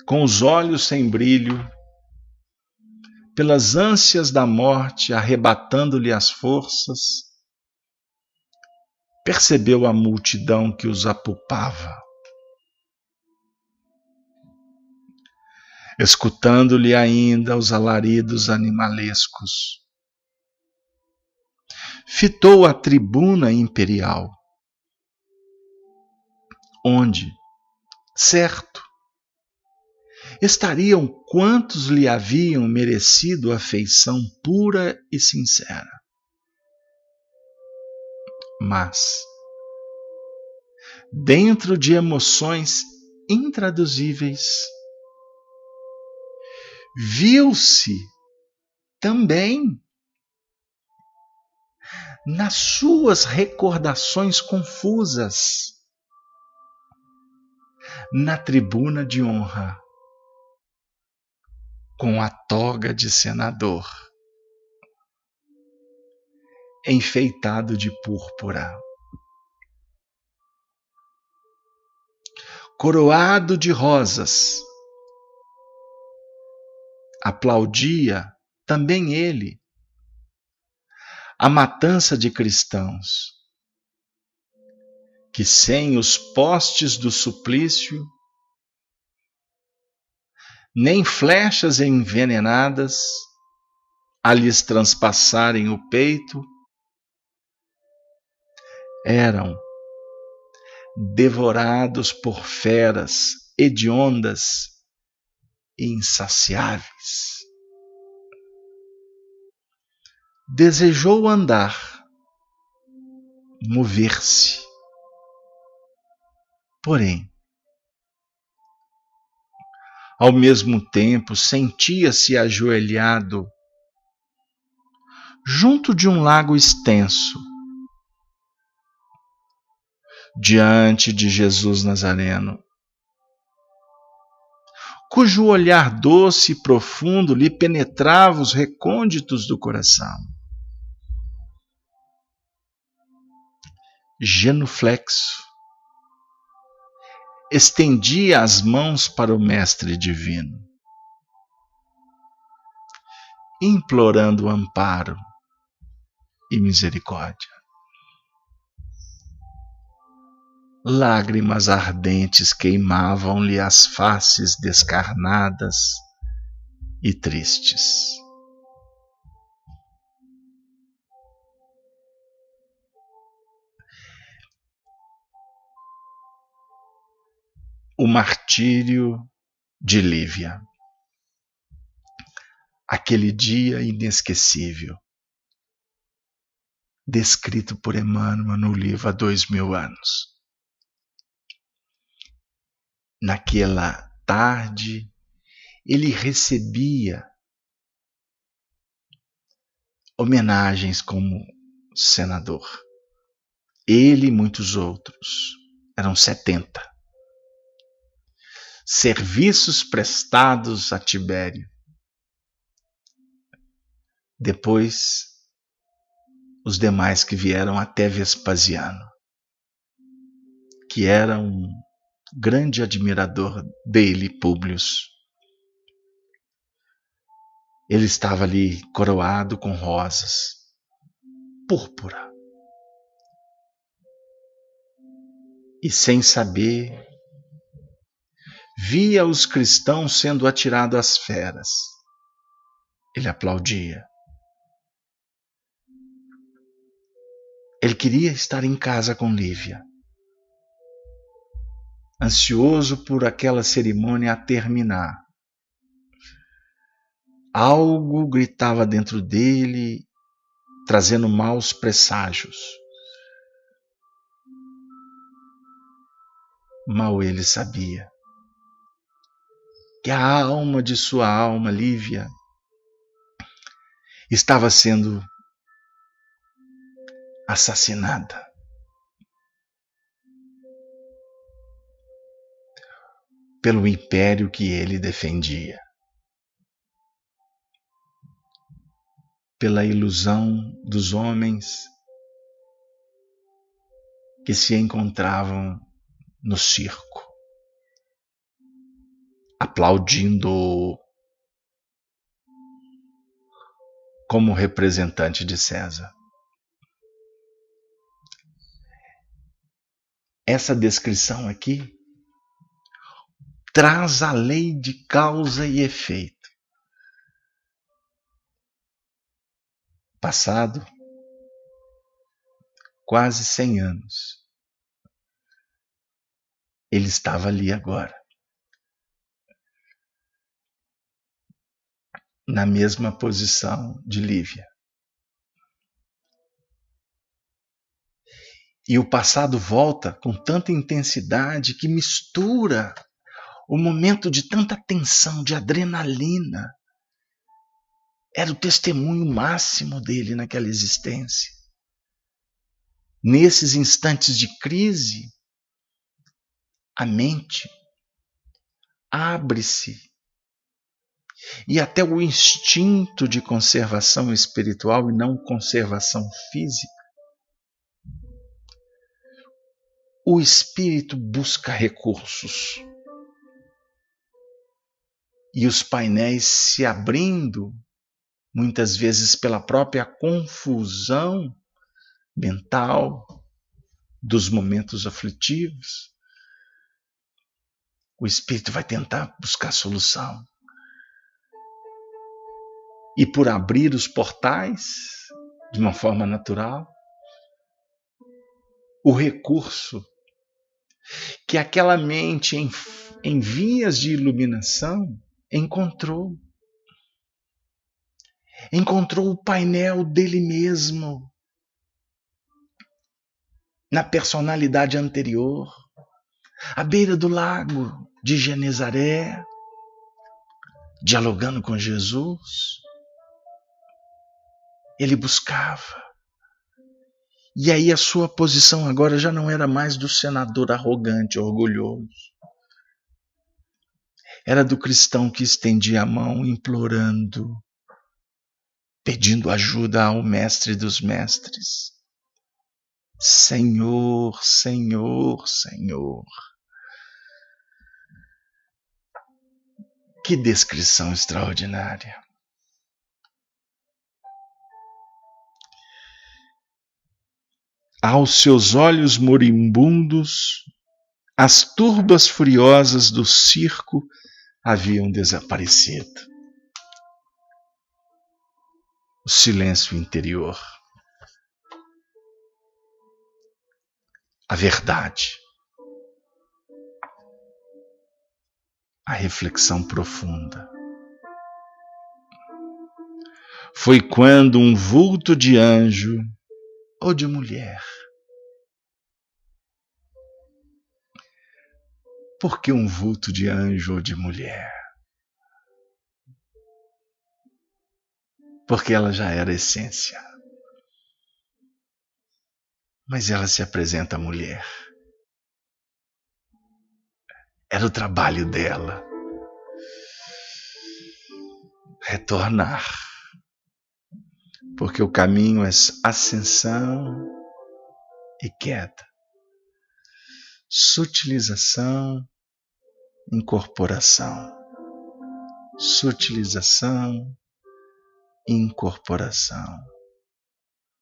Com os olhos sem brilho, pelas ânsias da morte arrebatando-lhe as forças, percebeu a multidão que os apupava. Escutando-lhe ainda os alaridos animalescos, fitou a tribuna imperial, onde, certo, estariam quantos lhe haviam merecido afeição pura e sincera. Mas, dentro de emoções intraduzíveis, viu-se também nas suas recordações confusas, na tribuna de honra, com a toga de senador, enfeitado de púrpura, coroado de rosas, aplaudia também ele a matança de cristãos, que sem os postes do suplício, nem flechas envenenadas a lhes transpassarem o peito, eram devorados por feras hediondas e insaciáveis. Desejou andar, mover-se, porém, ao mesmo tempo sentia-se ajoelhado junto de um lago extenso, diante de Jesus Nazareno, cujo olhar doce e profundo lhe penetrava os recônditos do coração. Genuflexo, estendia as mãos para o Mestre Divino, implorando amparo e misericórdia. Lágrimas ardentes queimavam-lhe as faces descarnadas e tristes. O martírio de Lívia. Aquele dia inesquecível, descrito por Emmanuel no livro há 2000 anos. Naquela tarde, ele recebia homenagens como senador. Ele e muitos outros, eram 70. Serviços prestados a Tibério. Depois, os demais que vieram até Vespasiano, que era um grande admirador dele, Públio. Ele estava ali coroado com rosas, púrpura. E sem saber, via os cristãos sendo atirados às feras. Ele aplaudia. Ele queria estar em casa com Lívia, ansioso por aquela cerimônia a terminar. Algo gritava dentro dele, trazendo maus presságios. Mal ele sabia que a alma de sua alma, Lívia, estava sendo assassinada. pelo império que ele defendia, pela ilusão dos homens que se encontravam no circo, aplaudindo como representante de César. Essa descrição aqui traz a lei de causa e efeito. Passado quase 100 anos, ele estava ali agora, na mesma posição de Lívia. E o passado volta com tanta intensidade que mistura o momento de tanta tensão, de adrenalina. Era o testemunho máximo dele naquela existência. Nesses instantes de crise, a mente abre-se e até o instinto de conservação espiritual e não conservação física, o espírito busca recursos. E os painéis se abrindo, muitas vezes pela própria confusão mental dos momentos aflitivos, o espírito vai tentar buscar solução. E por abrir os portais de uma forma natural, o recurso que aquela mente em vias de iluminação encontrou o painel dele mesmo, na personalidade anterior, à beira do lago de Genezaré, dialogando com Jesus. Ele buscava. E aí a sua posição agora já não era mais do senador arrogante, orgulhoso. Era do cristão que estendia a mão implorando, pedindo ajuda ao mestre dos mestres. Senhor, Senhor, Senhor. Que descrição extraordinária. Aos seus olhos moribundos, as turbas furiosas do circo haviam desaparecido. O silêncio interior. A verdade. A reflexão profunda. Foi quando um vulto de anjo ou de mulher. Por que um vulto de anjo ou de mulher? Porque ela já era essência. Mas ela se apresenta mulher. Era o trabalho dela. Retornar. Porque o caminho é ascensão e queda. Sutilização, incorporação. Sutilização, incorporação.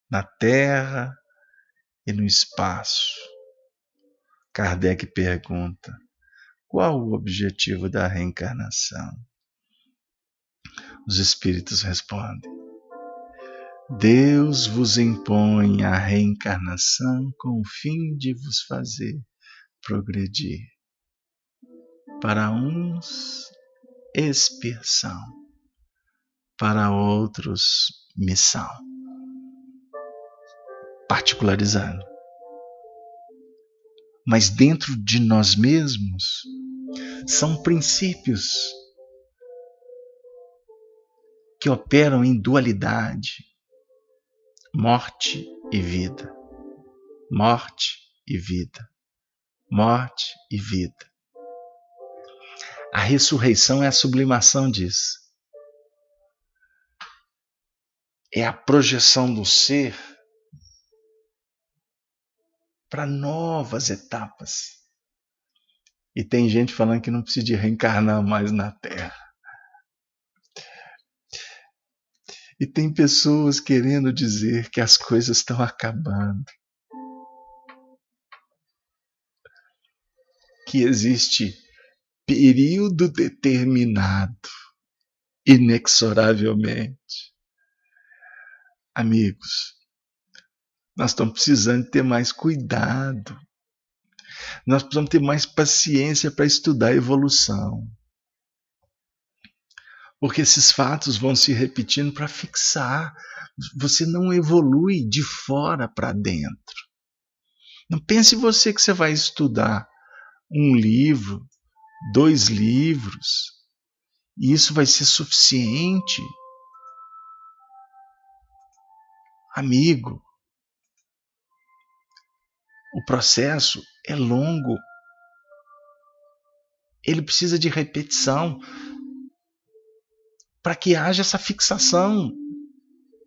Na Terra e no espaço. Kardec pergunta: qual o objetivo da reencarnação? Os espíritos respondem: Deus vos impõe a reencarnação com o fim de vos fazer progredir. Para uns, expiação. Para outros, missão. Particularizando. Mas dentro de nós mesmos, são princípios que operam em dualidade. Morte e vida. Morte e vida. Morte e vida. A ressurreição é a sublimação disso. É a projeção do ser para novas etapas. E tem gente falando que não precisa de reencarnar mais na Terra. E tem pessoas querendo dizer que as coisas estão acabando. Que existe período determinado, inexoravelmente. Amigos, nós estamos precisando ter mais cuidado. Nós precisamos ter mais paciência para estudar a evolução. Porque esses fatos vão se repetindo para fixar. Você não evolui de fora para dentro. Não pense você que você vai estudar um livro, 2 livros, e isso vai ser suficiente. Amigo, o processo é longo. Ele precisa de repetição para que haja essa fixação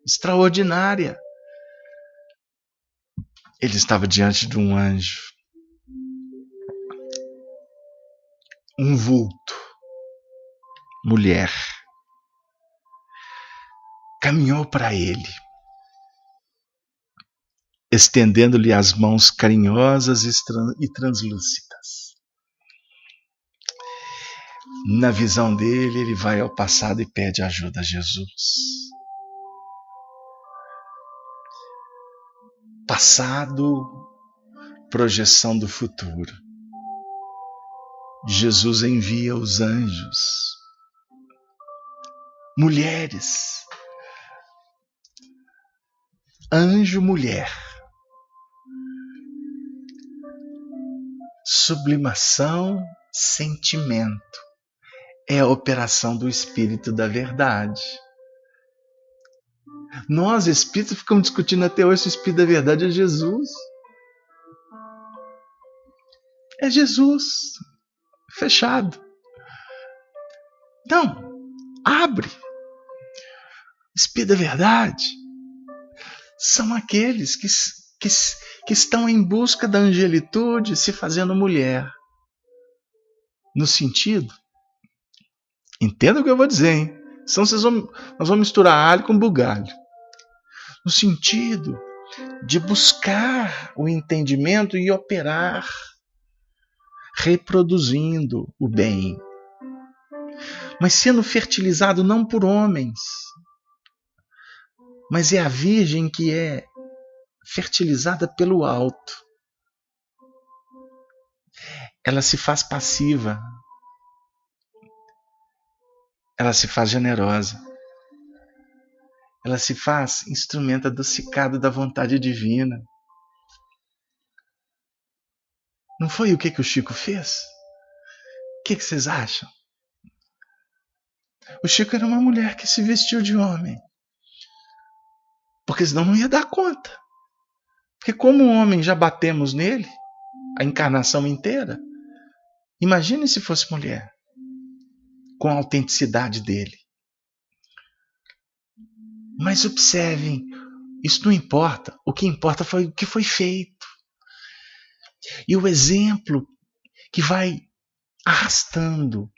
extraordinária. Ele estava diante de um anjo, um vulto, mulher, caminhou para ele, estendendo-lhe as mãos carinhosas e translúcidas. Na visão dele, ele vai ao passado e pede ajuda a Jesus. Passado, projeção do futuro. Jesus envia os anjos, mulheres, anjo, mulher, sublimação, sentimento, é a operação do Espírito da verdade. Nós, espíritos, ficamos discutindo até hoje se o Espírito da verdade é Jesus. É Jesus. Fechado. Não. Abre. Espírito da verdade são aqueles que estão em busca da angelitude, se fazendo mulher. No sentido, entenda o que eu vou dizer, hein? Senão nós vamos misturar alho com bugalho. No sentido de buscar o entendimento e operar, reproduzindo o bem, mas sendo fertilizado não por homens, mas é a Virgem que é fertilizada pelo alto. Ela se faz passiva, ela se faz generosa, ela se faz instrumento adocicado da vontade divina. Não foi o que o Chico fez? O que vocês acham? O Chico era uma mulher que se vestiu de homem, porque senão não ia dar conta. Porque como homem já batemos nele a encarnação inteira, imagine se fosse mulher, com a autenticidade dele. Mas observem, isso não importa. O que importa foi o que foi feito. E o exemplo que vai arrastando.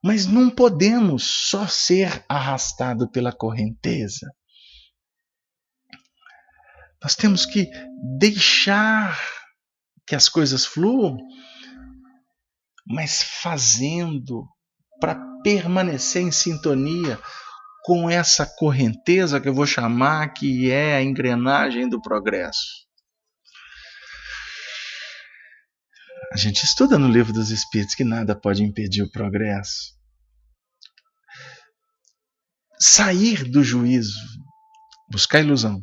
Mas não podemos só ser arrastado pela correnteza. Nós temos que deixar que as coisas fluam, mas fazendo para permanecer em sintonia com essa correnteza que eu vou chamar que é a engrenagem do progresso. A gente estuda no Livro dos Espíritos que nada pode impedir o progresso. Sair do juízo, buscar ilusão,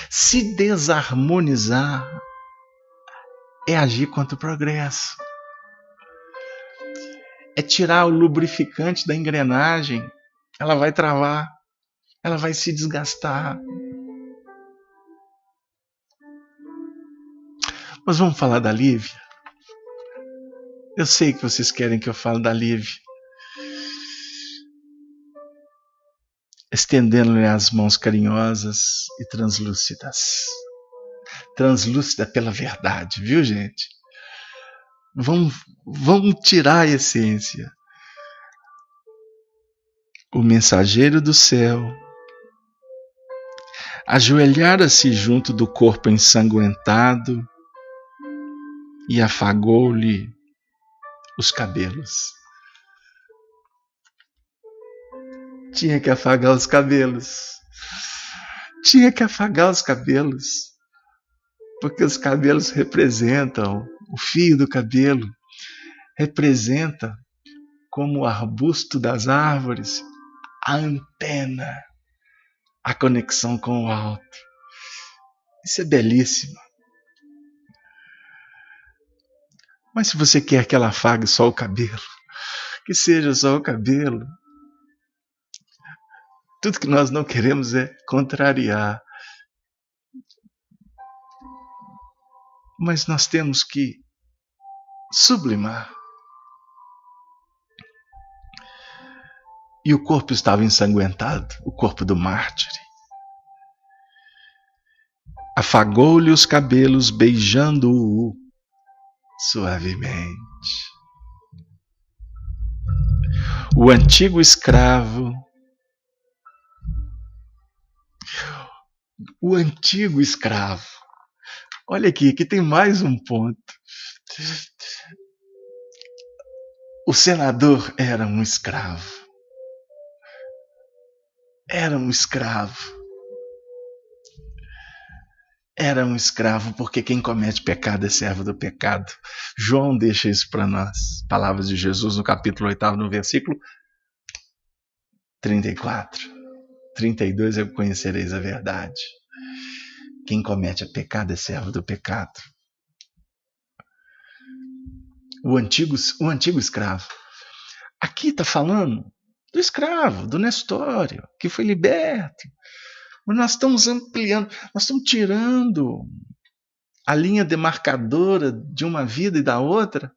se desarmonizar, é agir contra o progresso. É tirar o lubrificante da engrenagem. Ela vai travar, ela vai se desgastar. Mas vamos falar da Lívia? Eu sei que vocês querem que eu fale da Liv. Estendendo-lhe as mãos carinhosas e translúcidas. Translúcida pela verdade, viu, gente? Vamos tirar a essência. O mensageiro do céu ajoelhara-se junto do corpo ensanguentado e afagou-lhe os cabelos. Tinha que afagar os cabelos. Tinha que afagar os cabelos. Porque os cabelos representam, o fio do cabelo representa, como o arbusto das árvores, a antena, a conexão com o alto. Isso é belíssimo. Mas se você quer que ela afague só o cabelo, que seja só o cabelo. Tudo que nós não queremos é contrariar. Mas nós temos que sublimar. E o corpo estava ensanguentado, o corpo do mártir. Afagou-lhe os cabelos, beijando-o suavemente. O antigo escravo, olha aqui tem mais um ponto. O senador era um escravo. Era um escravo, porque quem comete pecado é servo do pecado. João deixa isso para nós. Palavras de Jesus no capítulo 8, no versículo 34. 32, eu conhecereis a verdade. Quem comete pecado é servo do pecado. O antigo escravo. Aqui está falando do escravo, do Nestório, que foi liberto. Mas nós estamos ampliando, nós estamos tirando a linha demarcadora de uma vida e da outra.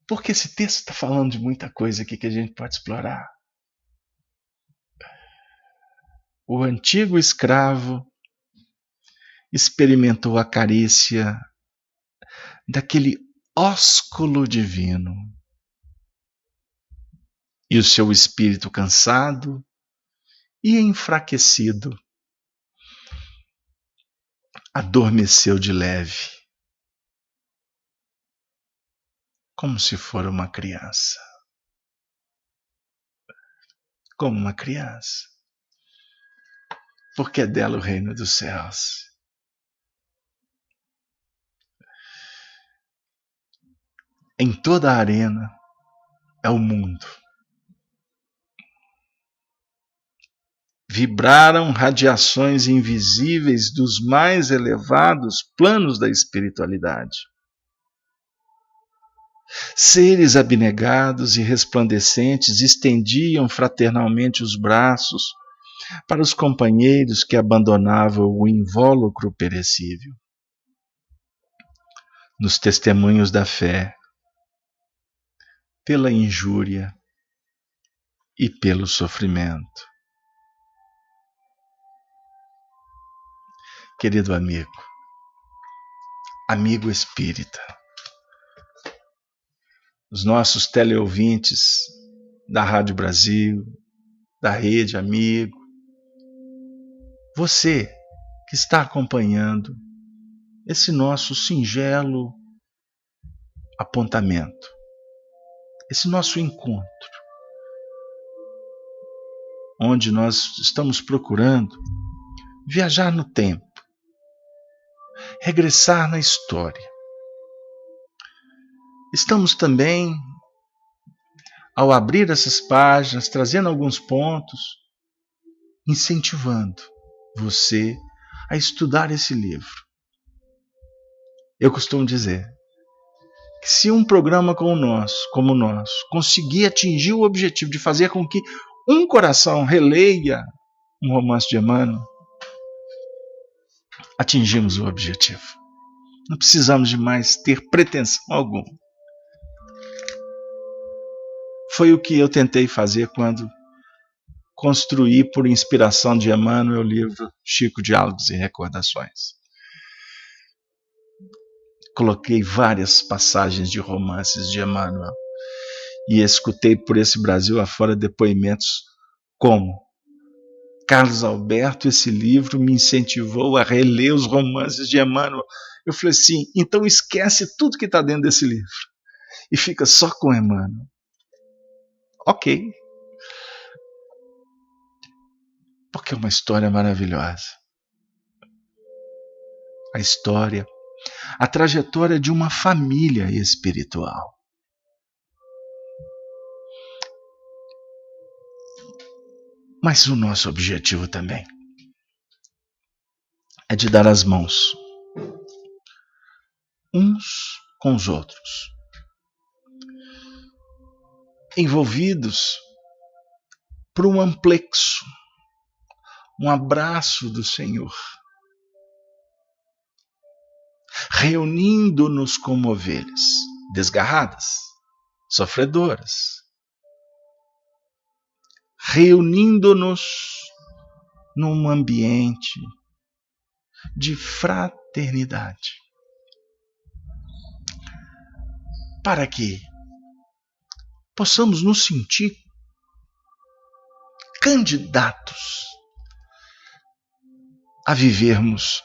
Porque esse texto está falando de muita coisa aqui que a gente pode explorar. O antigo escravo experimentou a carícia daquele ósculo divino. E o seu espírito cansado e enfraquecido adormeceu de leve, como se for uma criança. Como uma criança. Porque é dela o reino dos céus. Em toda a arena é o mundo. Vibraram radiações invisíveis dos mais elevados planos da espiritualidade. Seres abnegados e resplandecentes estendiam fraternalmente os braços para os companheiros que abandonavam o invólucro perecível. Nos testemunhos da fé, pela injúria e pelo sofrimento. Querido amigo espírita, os nossos teleouvintes da Rádio Brasil, da Rede Amigo, você que está acompanhando esse nosso singelo apontamento, esse nosso encontro, onde nós estamos procurando viajar no tempo, regressar na história. Estamos também, ao abrir essas páginas, trazendo alguns pontos, incentivando você a estudar esse livro. Eu costumo dizer que se um programa como o nosso, conseguir atingir o objetivo de fazer com que um coração releia um romance de Emmanuel, atingimos o objetivo. Não precisamos de mais ter pretensão alguma. Foi o que eu tentei fazer quando construí, por inspiração de Emmanuel, o livro Chico, Diálogos e Recordações. Coloquei várias passagens de romances de Emmanuel e escutei por esse Brasil afora depoimentos como: Carlos Alberto, esse livro me incentivou a reler os romances de Emmanuel. Eu falei assim, então esquece tudo que está dentro desse livro e fica só com Emmanuel. Ok. Porque é uma história maravilhosa. A história, a trajetória de uma família espiritual. Mas o nosso objetivo também é de dar as mãos uns com os outros, envolvidos por um amplexo, um abraço do Senhor, reunindo-nos como ovelhas desgarradas, sofredoras, reunindo-nos num ambiente de fraternidade, para que possamos nos sentir candidatos a vivermos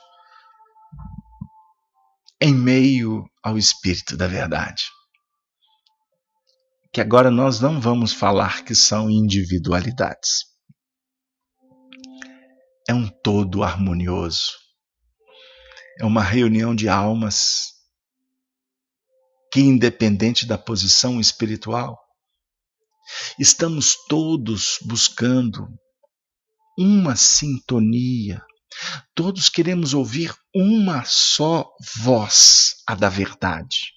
em meio ao Espírito da Verdade. Que agora nós não vamos falar que são individualidades. É um todo harmonioso. É uma reunião de almas que, independente da posição espiritual, estamos todos buscando uma sintonia. Todos queremos ouvir uma só voz, a da verdade.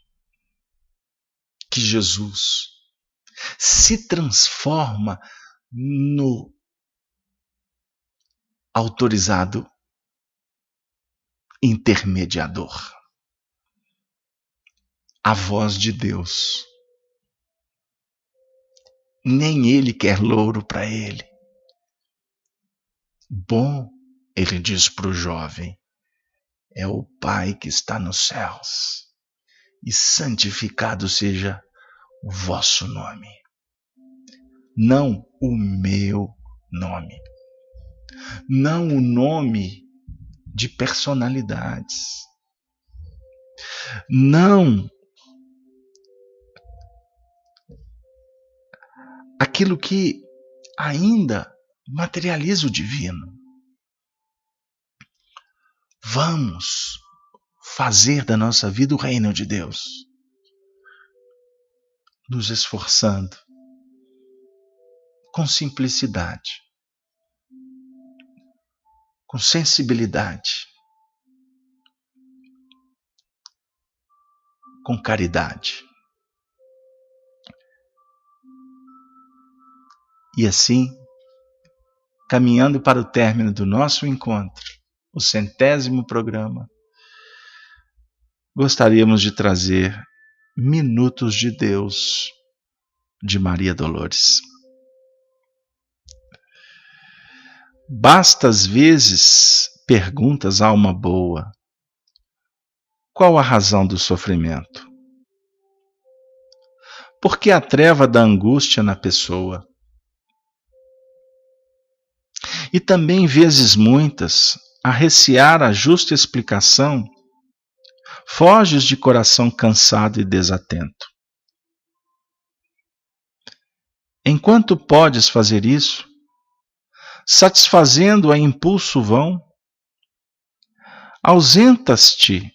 Que Jesus se transforma no autorizado intermediador. A voz de Deus. Nem ele quer louro para ele. Bom, ele diz para o jovem, é o Pai que está nos céus, e santificado seja o vosso nome. Não o meu nome. Não o nome de personalidades. Não aquilo que ainda materializa o divino. Vamos fazer da nossa vida o reino de Deus, nos esforçando com simplicidade, com sensibilidade, com caridade. E assim, caminhando para o término do nosso encontro, o 100º programa, gostaríamos de trazer Minutos de Deus, de Maria Dolores. Basta às vezes perguntas a alma boa: qual a razão do sofrimento? Por que a treva da angústia na pessoa? E também, vezes muitas, a recear a justa explicação, foges de coração cansado e desatento. Enquanto podes fazer isso, satisfazendo a impulso vão, ausentas-te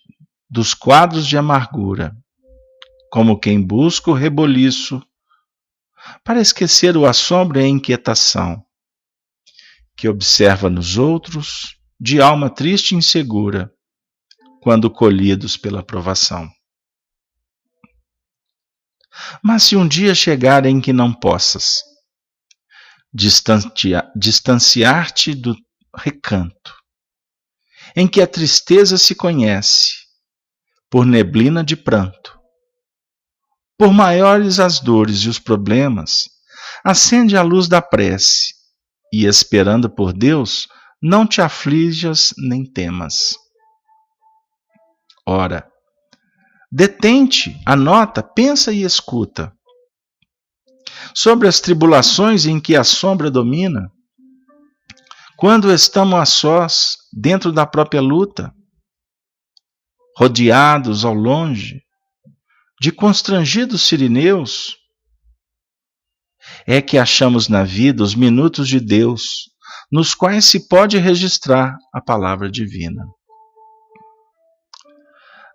dos quadros de amargura, como quem busca o reboliço, para esquecer o assombro e a inquietação, que observa nos outros, de alma triste e insegura, quando colhidos pela provação. Mas se um dia chegar em que não possas distanciar-te do recanto, em que a tristeza se conhece, por neblina de pranto. Por maiores as dores e os problemas, acende a luz da prece, e esperando por Deus, não te aflijas nem temas. Ora, detente, anota, pensa e escuta. Sobre as tribulações em que a sombra domina, quando estamos a sós, dentro da própria luta, rodeados ao longe de constrangidos sirineus, é que achamos na vida os minutos de Deus, nos quais se pode registrar a palavra divina.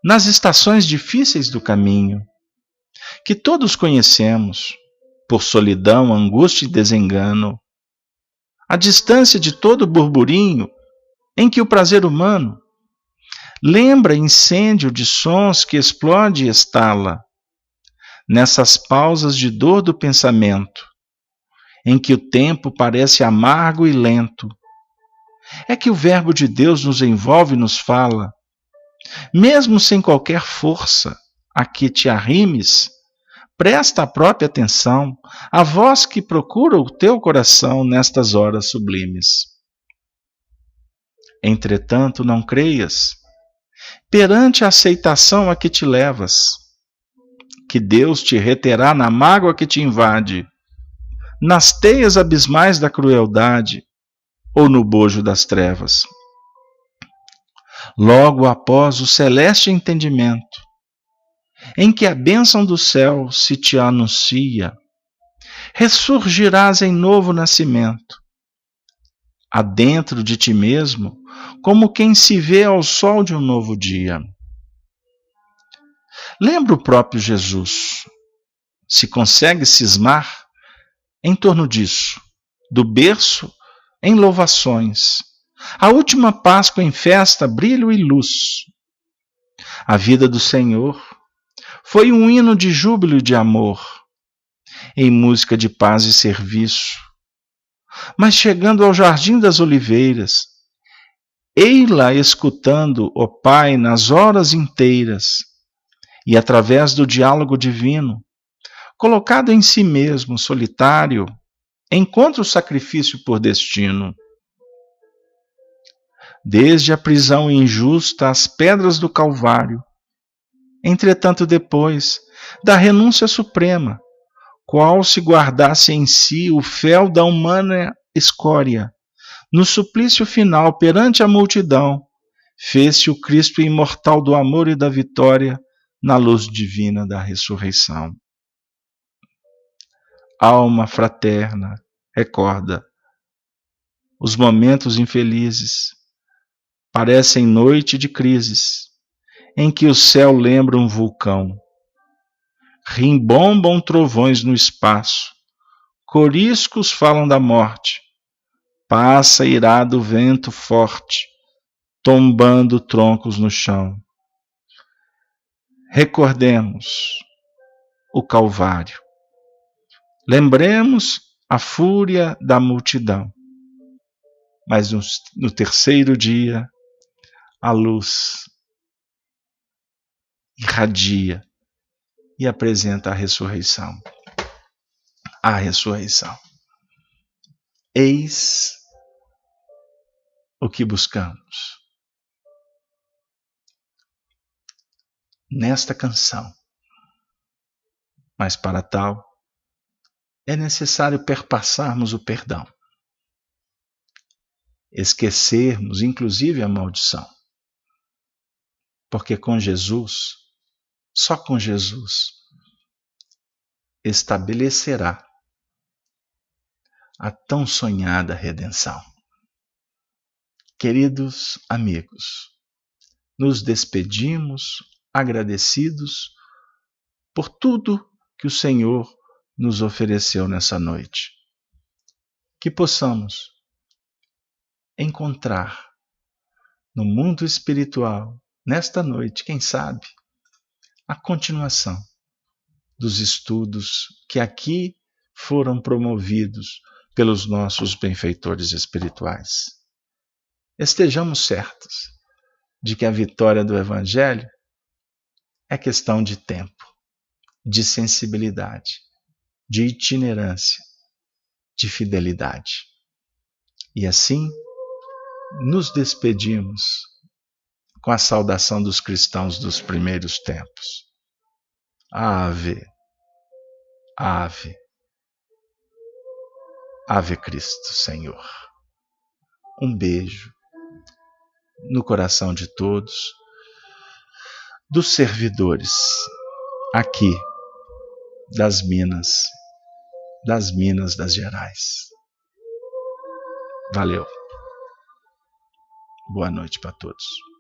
Nas estações difíceis do caminho, que todos conhecemos, por solidão, angústia e desengano, a distância de todo burburinho em que o prazer humano lembra incêndio de sons que explode e estala, nessas pausas de dor do pensamento, em que o tempo parece amargo e lento, é que o Verbo de Deus nos envolve e nos fala, mesmo sem qualquer força a que te arrimes, presta a própria atenção à voz que procura o teu coração nestas horas sublimes. Entretanto, não creias, perante a aceitação a que te levas, que Deus te reterá na mágoa que te invade, nas teias abismais da crueldade ou no bojo das trevas. Logo após o celeste entendimento, em que a bênção do céu se te anuncia, ressurgirás em novo nascimento, adentro de ti mesmo, como quem se vê ao sol de um novo dia. Lembra o próprio Jesus, se consegue cismar em torno disso, do berço em louvações, a última Páscoa em festa, brilho e luz. A vida do Senhor foi um hino de júbilo e de amor, em música de paz e serviço. Mas chegando ao jardim das oliveiras, ei-la escutando o Pai nas horas inteiras, e através do diálogo divino, colocado em si mesmo, solitário, encontra o sacrifício por destino. Desde a prisão injusta às pedras do Calvário, entretanto depois da renúncia suprema, qual se guardasse em si o fel da humana escória, no suplício final perante a multidão, fez-se o Cristo imortal do amor e da vitória na luz divina da ressurreição. Alma fraterna, recorda, os momentos infelizes parecem noite de crises, em que o céu lembra um vulcão. Rimbombam trovões no espaço, coriscos falam da morte, passa irado vento forte, tombando troncos no chão. Recordemos o Calvário. Lembremos a fúria da multidão. Mas no terceiro dia, a luz irradia e apresenta a ressurreição. A ressurreição. Eis o que buscamos nesta canção. Mas para tal, é necessário perpassarmos o perdão. Esquecermos, inclusive, a maldição. Porque com Jesus, só com Jesus, estabelecerá a tão sonhada redenção. Queridos amigos, nos despedimos agradecidos por tudo que o Senhor nos ofereceu nessa noite. Que possamos encontrar no mundo espiritual, nesta noite, quem sabe, a continuação dos estudos que aqui foram promovidos pelos nossos benfeitores espirituais. Estejamos certos de que a vitória do Evangelho É questão de tempo, de sensibilidade, de itinerância, de fidelidade. E assim nos despedimos com a saudação dos cristãos dos primeiros tempos. Ave, ave, ave Cristo, Senhor. Um beijo no coração de todos, dos servidores aqui das Minas das Gerais. Valeu. Boa noite para todos.